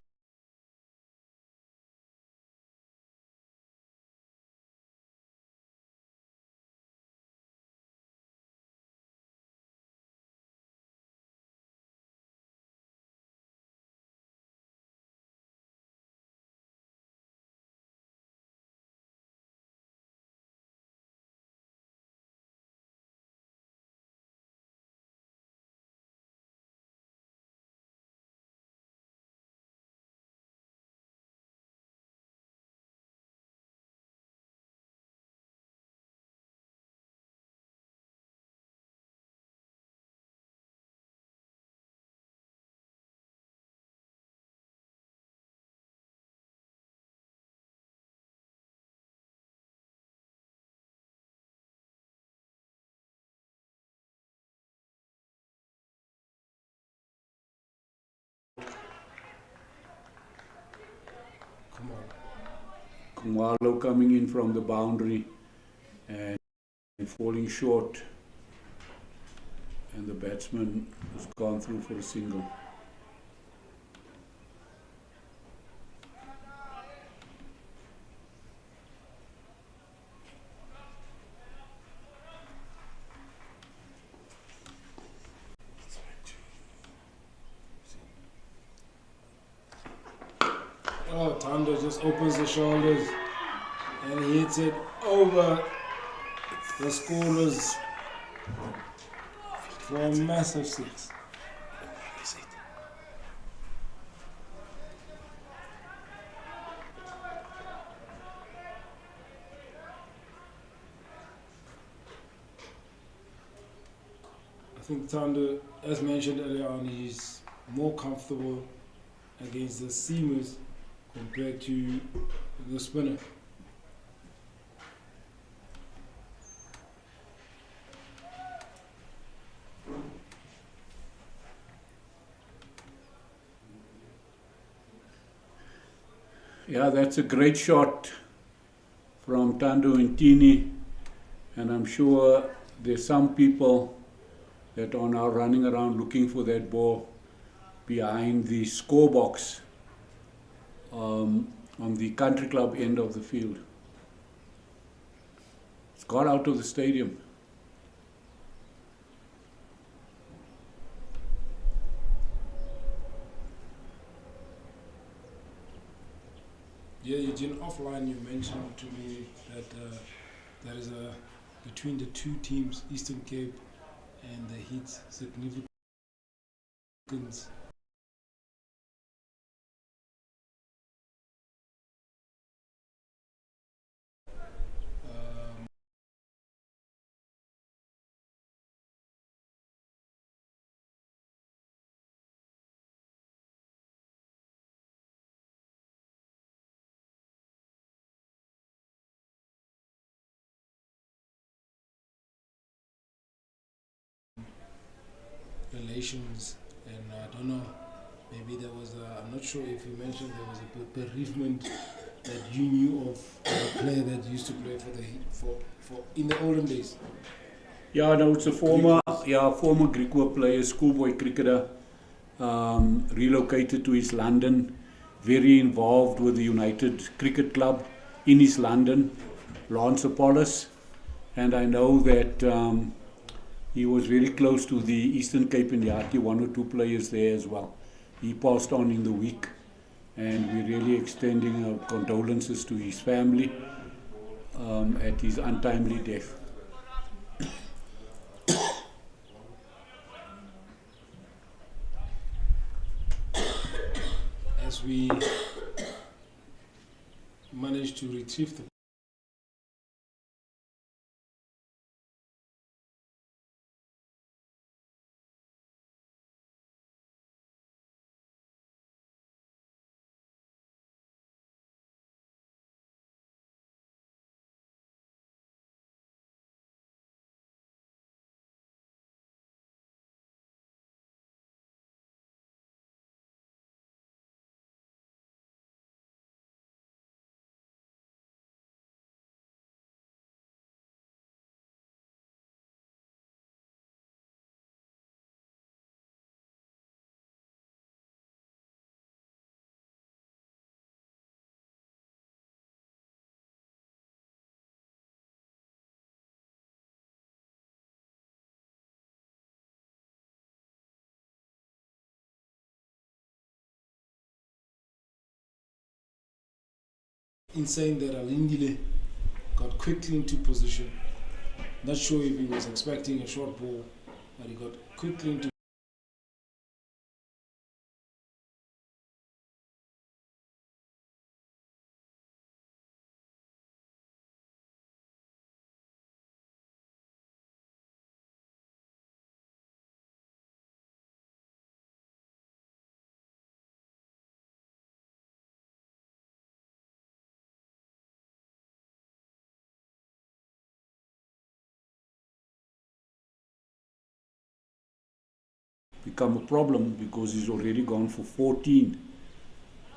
Come on. Kumalo coming in from the boundary and falling short, and the batsman has gone through for a single. Oh, Thunder just opens the shoulders and he hits it over the scorers for a massive six. I think Thunder, as mentioned earlier on, is more comfortable against the seamers compared to the spinner. Yeah, that's a great shot from Tando Iinyathi, and I'm sure there's some people that are now running around looking for that ball behind the scorebox on the country club end of the field. It's got out of the stadium. Yeah, Eugene, offline you mentioned to me that there is a between the two teams, Eastern Cape and the Heat's significance. Relations, and I don't know, maybe there was a, I'm not sure if you mentioned there was a bereavement that you knew of a player that used to play for the for in the olden days. Yeah, no, it's a former Griquas player, schoolboy cricketer, relocated to East London, very involved with the United Cricket Club in East London, Lance Apollos, and I know that he was very close to the Eastern Cape Iinyathi, one or two players there as well. He passed on in the week, and we're really extending our condolences to his family at his untimely death. As we managed to retrieve the in saying that Alindile got quickly into position. Not sure if he was expecting a short ball, but he got quickly into become a problem because he's already gone for 14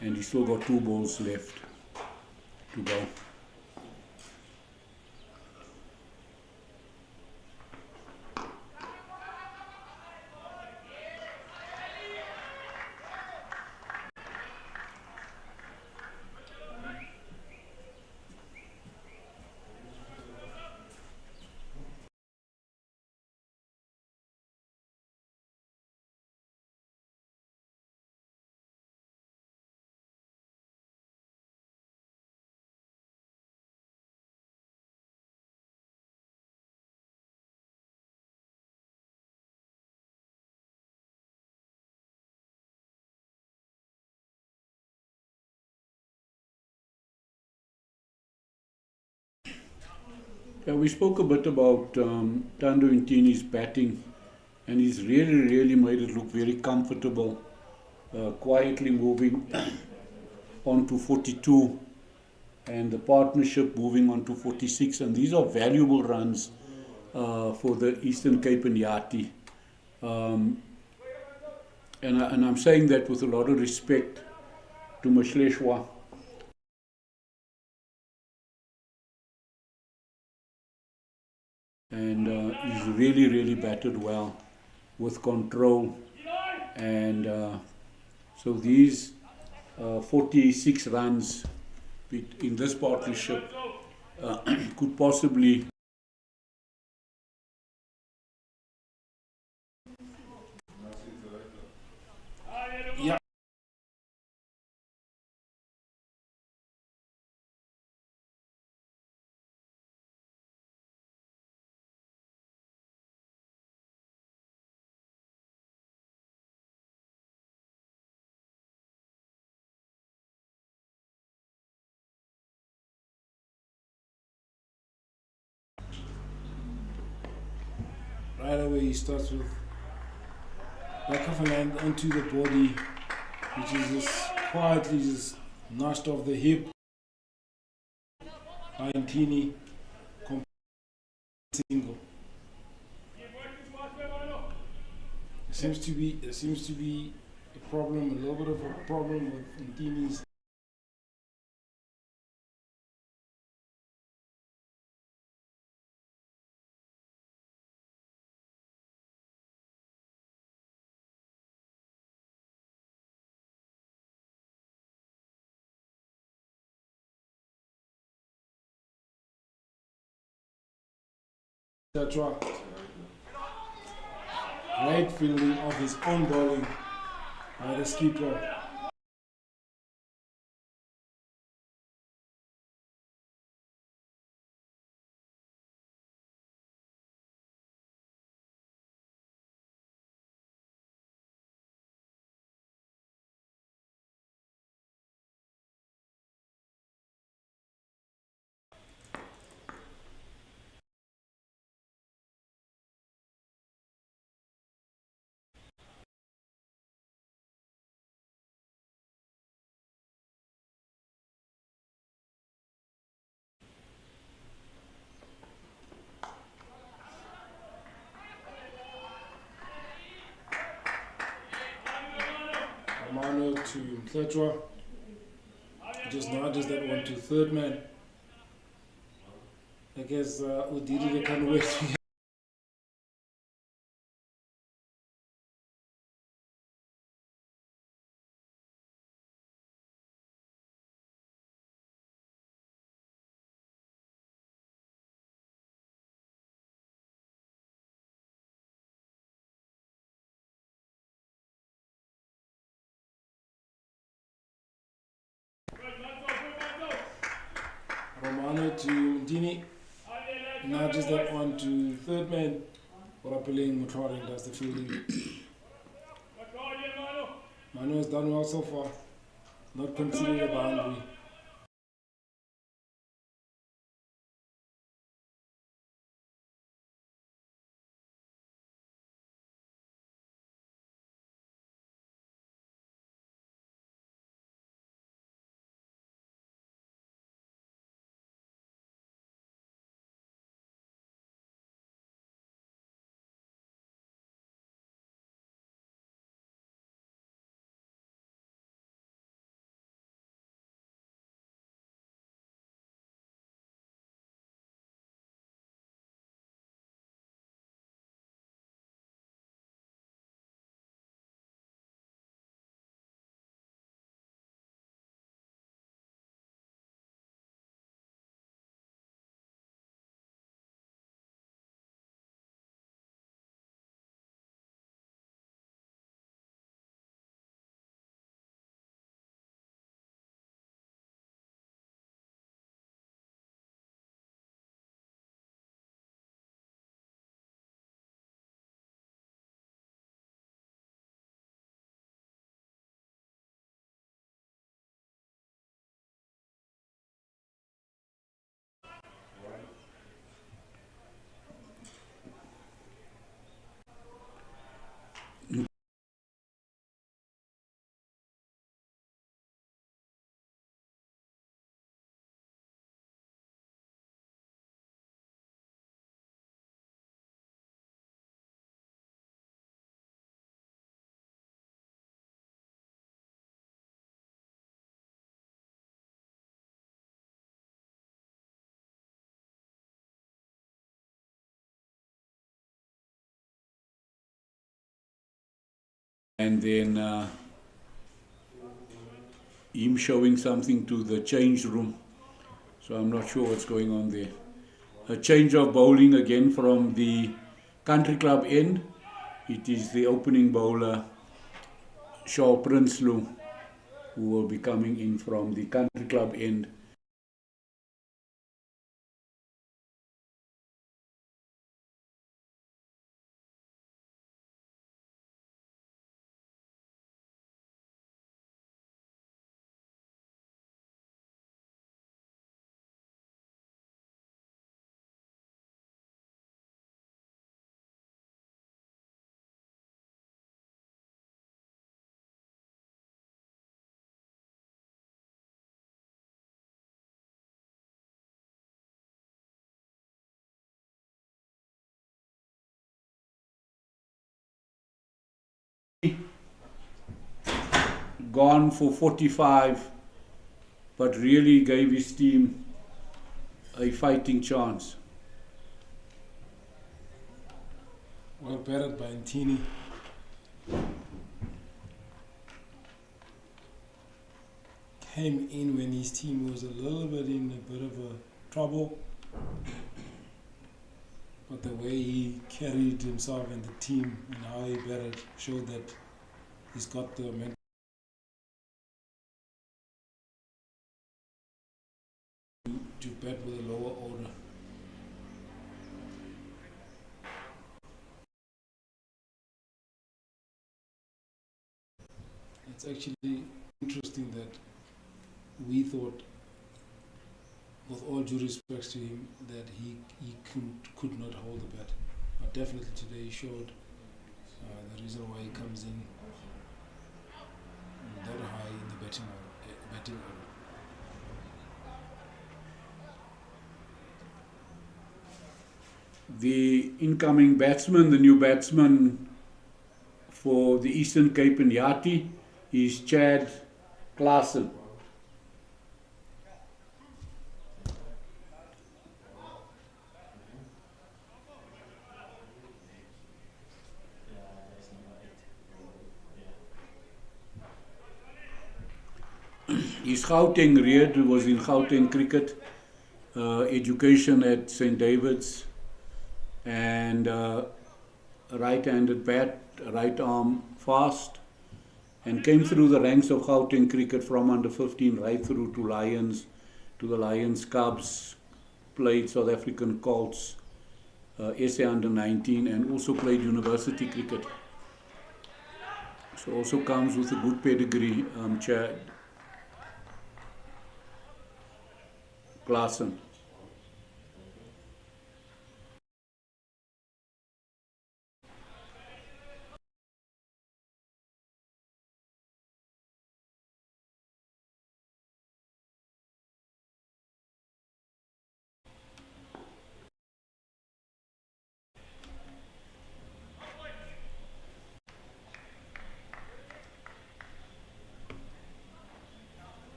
and he's still got 2 balls left to go. We spoke a bit about Tando Intini's batting, and he's really made it look very comfortable, quietly moving on to 42 and the partnership moving on to 46, and these are valuable runs for the Eastern Cape and Iinyathi. And I'm saying that with a lot of respect to Mashleshwa. And he's really batted well with control. And so these 46 runs in this partnership could possibly right away. He starts with back of a hand onto the body, which is just quietly just notched off the hip. Intini single. There seems to be a problem, a little bit of a problem with Intini's. Etc. Great fielding of his own bowling by the skipper. Mano to Mtletwa. Just nudges that one to third man. I guess Udiri, they can't wait to get. Mano to Dini. Now just that one to third man. Orapeling Mutloring does the fielding. Mano has done well so far. Not considered a boundary. And then him showing something to the change room. So I'm not sure what's going on there. A change of bowling again from the country club end. It is the opening bowler, Shaw Prinsloo, who will be coming in from the country club end. Gone for 45, but really gave his team a fighting chance. Well batted by Ntini. Came in when his team was a little bit in a bit of a trouble. But the way he carried himself and the team and how he batted showed that he's got the mental to bat with a lower order. It's actually interesting that we thought, with all due respect to him, that he could not hold the bat. But definitely today he showed the reason why he comes in that high in the batting order. The incoming batsman, the new batsman for the Eastern Cape Iinyathi, is Chad Klaasen. His Gauteng reared was in Gauteng cricket, education at St. David's, and right-handed bat, right arm fast, and came through the ranks of Gauteng cricket from under 15 right through to Lions, to the Lions Cubs, played South African Colts, SA under 19, and also played university cricket. So also comes with a good pedigree, Chad Klaasen.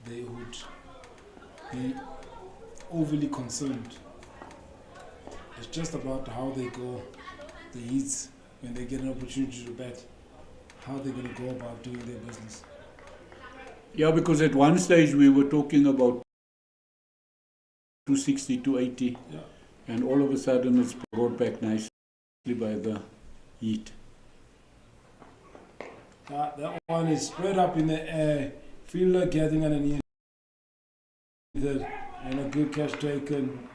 They would be overly concerned. It's just about how they go, the Heats, when they get an opportunity to bat, how they're going to go about doing their business. Yeah, because at one stage we were talking about 260, 280, Yeah. and all of a sudden it's brought back nicely by the Heat. That one is straight up in the air, fielder getting underneath it, and a good catch taken.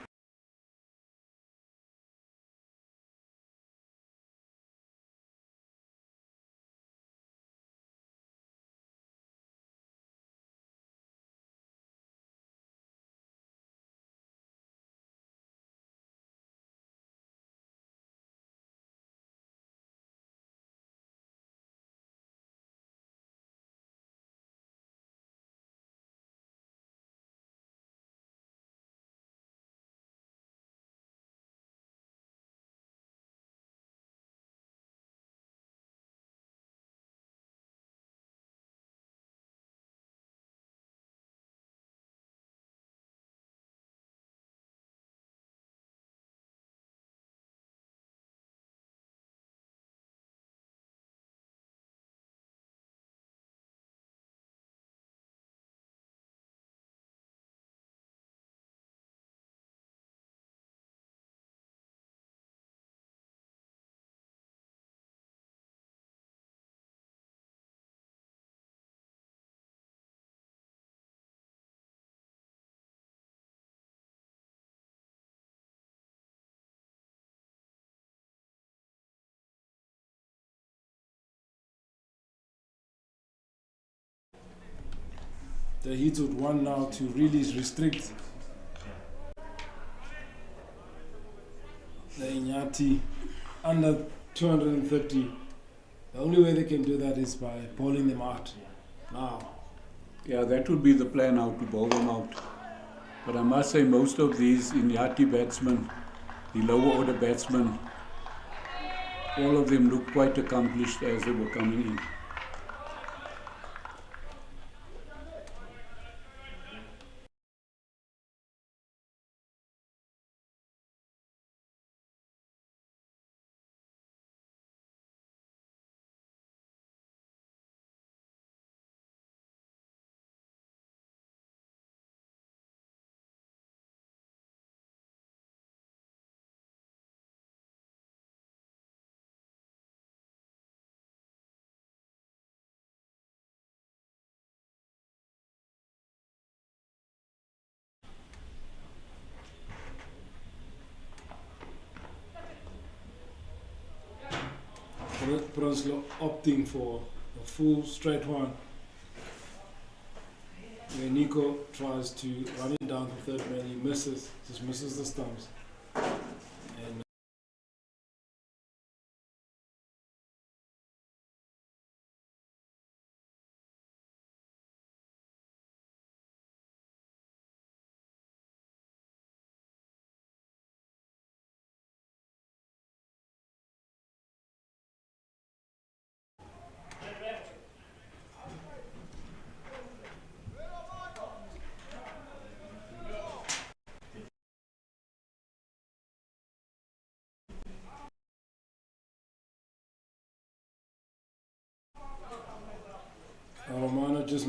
The Heat would want now to really restrict the Iinyathi under 230. The only way they can do that is by bowling them out now. Yeah, that would be the plan now, to bowl them out. But I must say most of these Iinyathi batsmen, the lower order batsmen, all of them looked quite accomplished as they were coming in. Bronslow opting for a full straight one, where Nico tries to run it down the third man. He misses, just misses the stumps.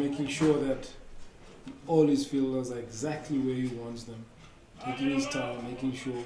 making sure that all his fielders are exactly where he wants them, taking his time, making sure.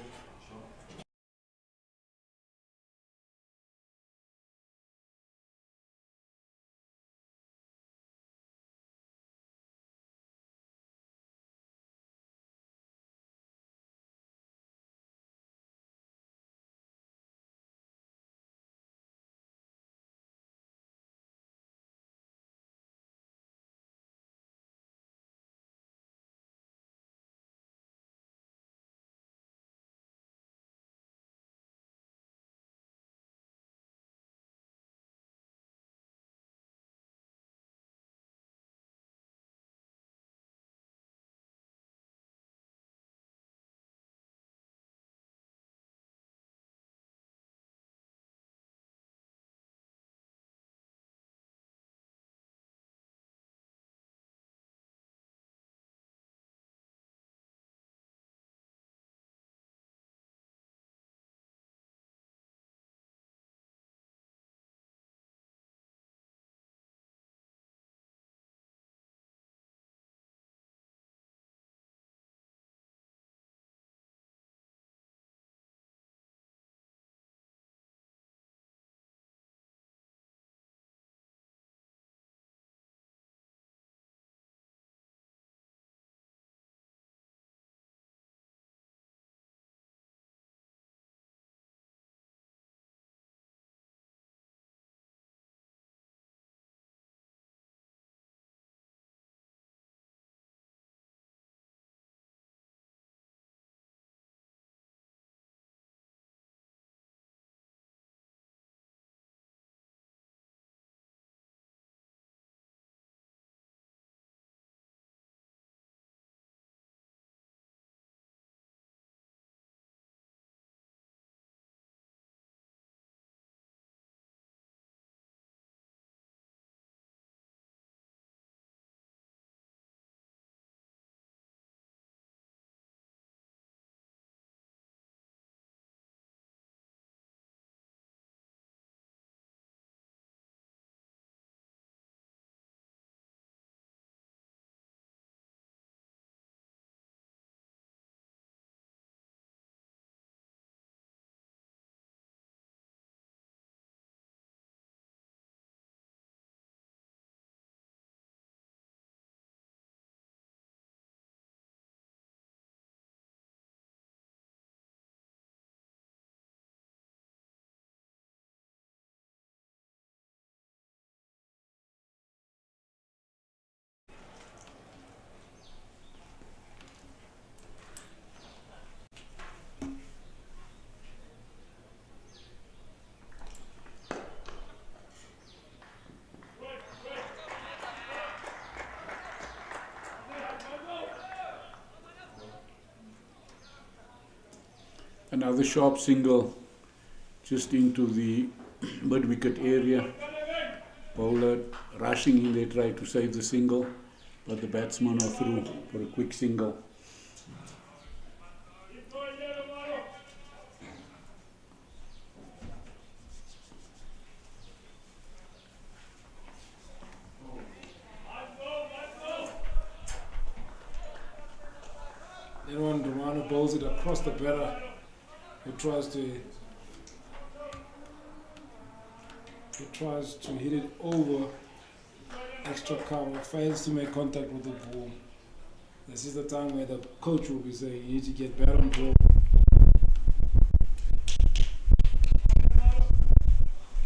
Another sharp single just into the mid-wicket area. Bowler rushing in there, try to save the single, but the batsmen are through for a quick single. Then when Romano bowls it across the batter, who tries to hit it over extra cover, fails to make contact with the ball. This is the time where the coach will be saying you need to get better on ball.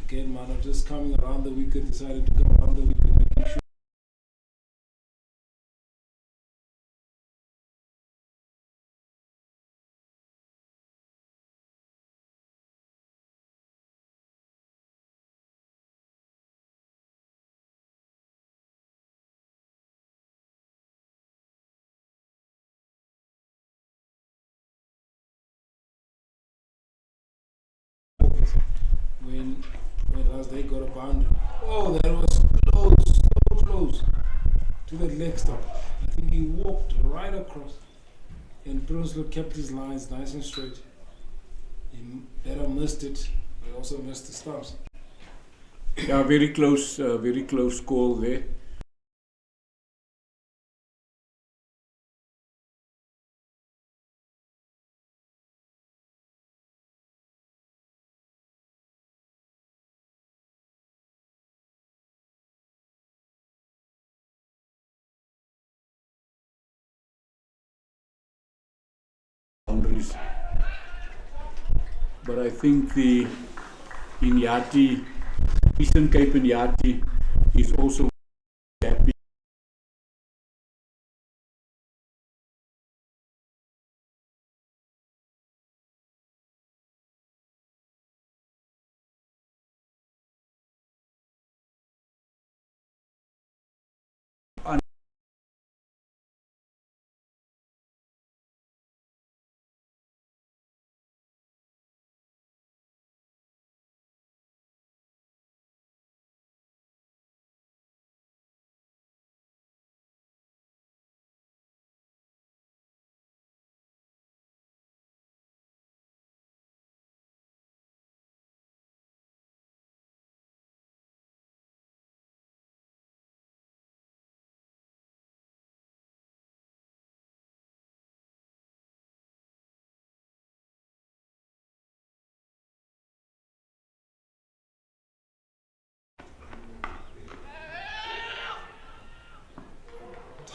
Again, Mano just coming around the wicket, decided to come around the wicket, making sure. When last they got a boundary. Oh, that was close, so close to that leg stump. I think he walked right across, and Prinsloo kept his lines nice and straight. He better missed it. He also missed the stumps. Yeah, very close call there. boundaries. But I think the Iinyathi, Eastern Cape Iinyathi, is also happy.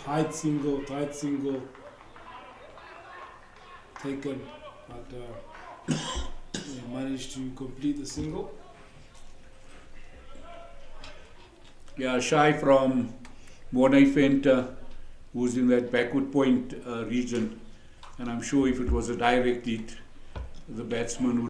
Tight single taken, but they managed to complete the single. Yeah, shy from Mornay Venter, who's in that backward point region. And I'm sure if it was a direct hit, the batsman would.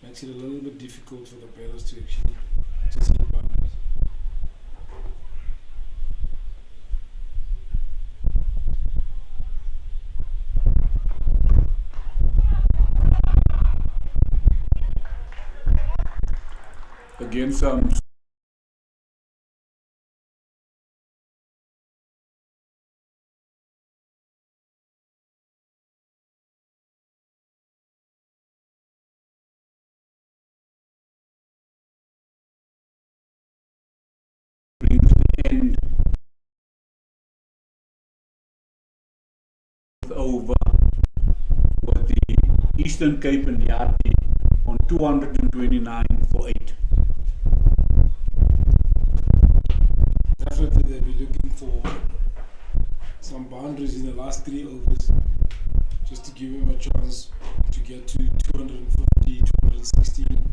Makes it a little bit difficult for the batters to actually to see boundaries. Again, some brings the end over with the Eastern Cape Iinyathi on 229 for 8. Definitely they'll be looking for some boundaries in the last 3 overs just to give him a chance to get to 250, 216.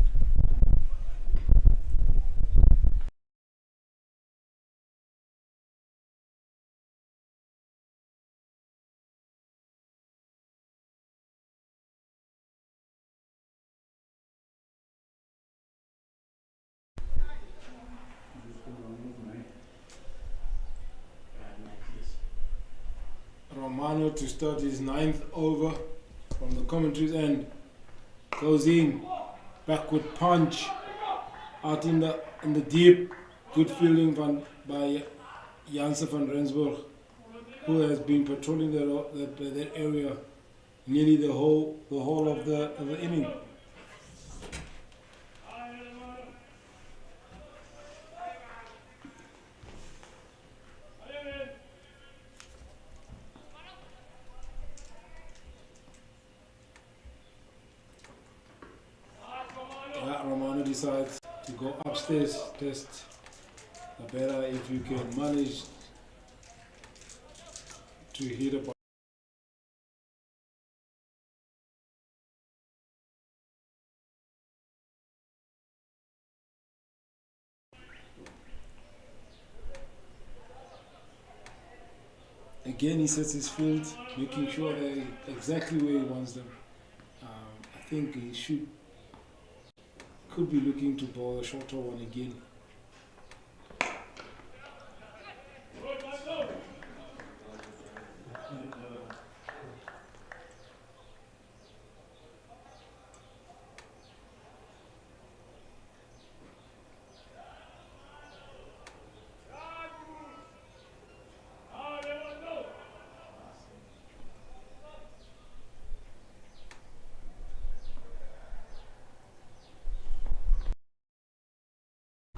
Romano to start his 9th over from the commentary's end. Goes in, backward punch, out in the deep. Good fielding by Janse van Rensburg, who has been patrolling that area nearly the whole of the inning. Romano decides to go upstairs, test the better if you can manage to hit a ball. Again, he sets his field, making sure they're exactly where he wants them. I think he could be looking to bowl a shorter one again.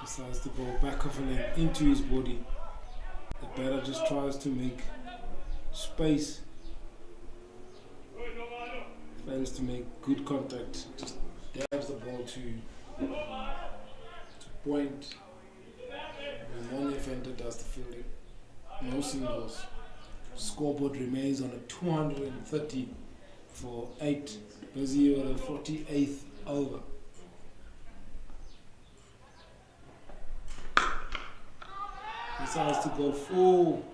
decides to go back of a length into his body. The batter just tries to make space, fails to make good contact, just dabs the ball to point. And one offender does the fielding. No singles. Scoreboard remains on a 230 for 8. Busy with the 48th over. Decides to go full.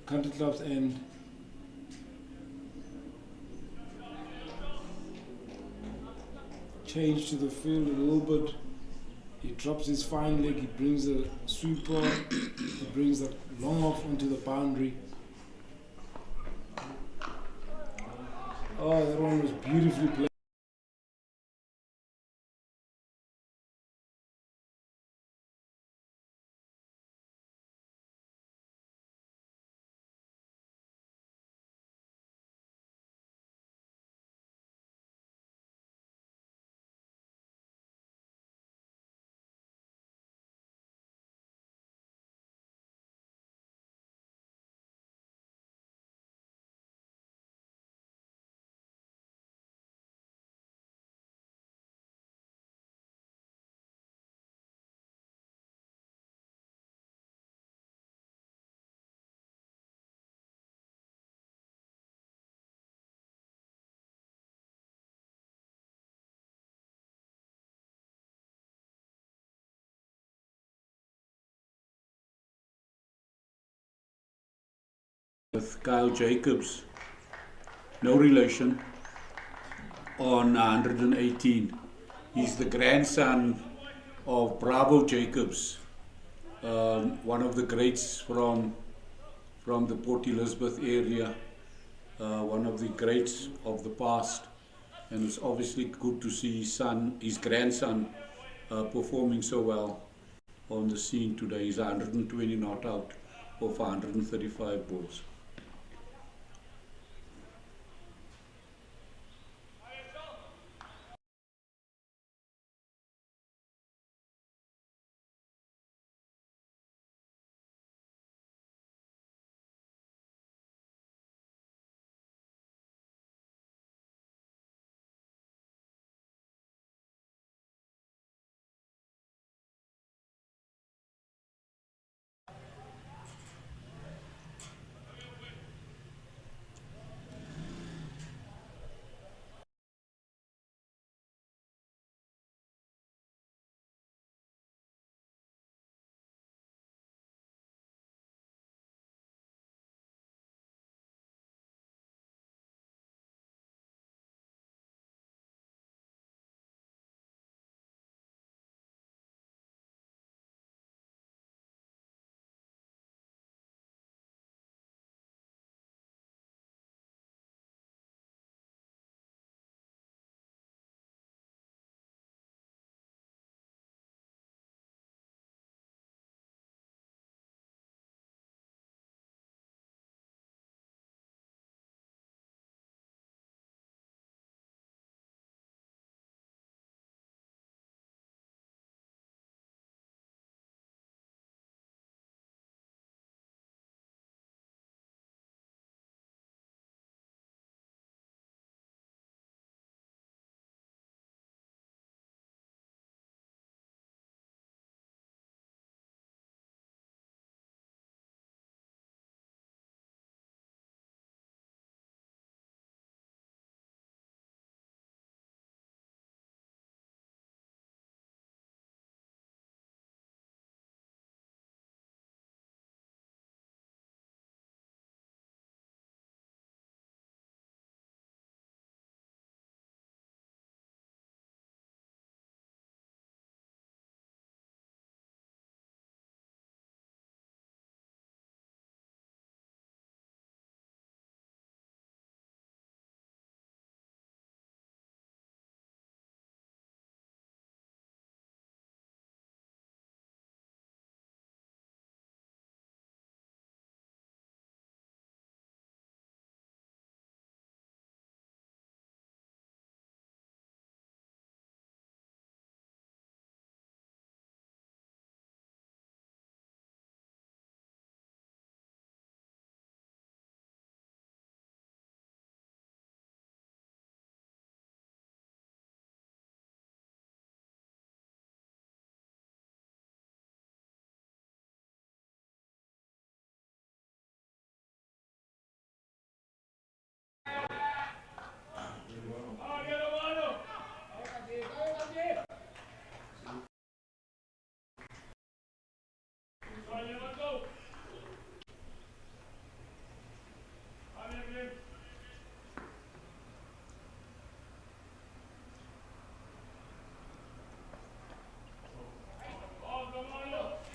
Country clubs end. Change to the field a little bit. He drops his fine leg, he brings a sweeper, he brings the long off onto the boundary. Oh, that one was beautifully played. With Kyle Jacobs, no relation, on 118. He's the grandson of Bravo Jacobs, one of the greats from the Port Elizabeth area, one of the greats of the past, and it's obviously good to see his grandson, performing so well on the scene today. He's 120 not out of 135 balls.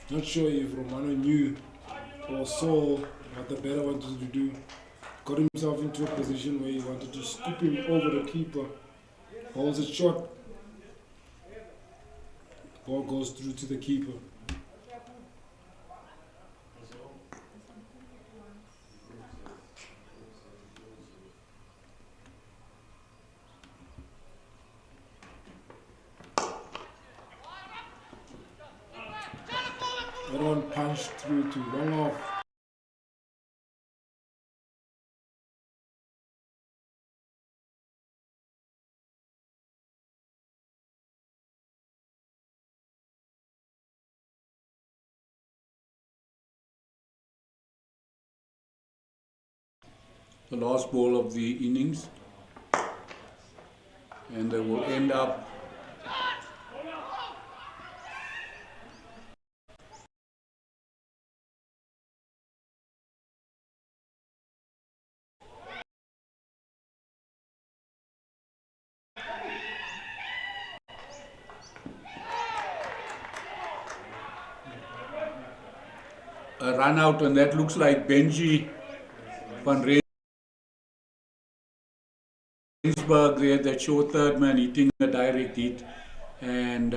Not sure if Romano knew or saw what the better wanted to do. Got himself into a position where he wanted to scoop him over the keeper. Holds it short. Ball goes through to the keeper. That one punched through to long off. The last ball of the innings, and they will end up a run out, and that looks like Benji van Rensburg there, that short third man hitting a direct hit, and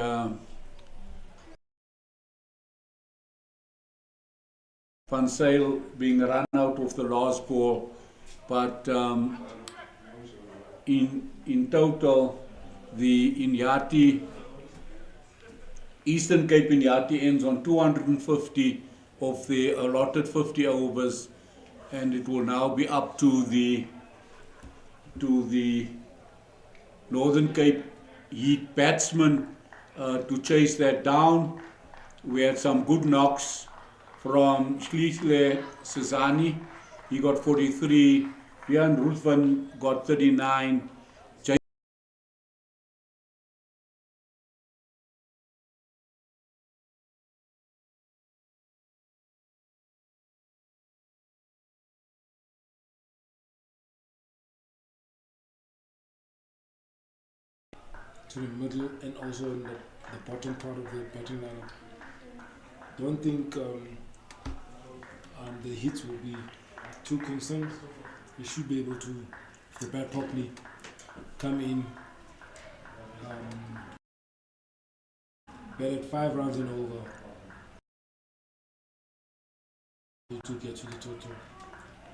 Van Sale being run out of the last ball. But in total, the Iinyathi, Eastern Cape Iinyathi ends on 250 of the allotted 50 overs, and it will now be up to the Northern Cape Heat batsmen to chase that down. We had some good knocks from Schliesle Cezani. He got 43. Jan Rulfan got 39. To the middle and also in the bottom part of the batting lineup. Don't think the hits will be too concerned. They should be able to, if they bat properly, come in, bat at 5 rounds and over to get to the total.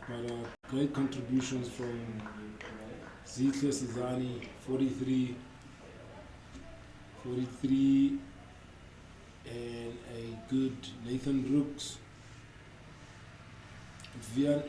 But great contributions from Zihle Sizani, 43, and a good Nathan Brooks. Via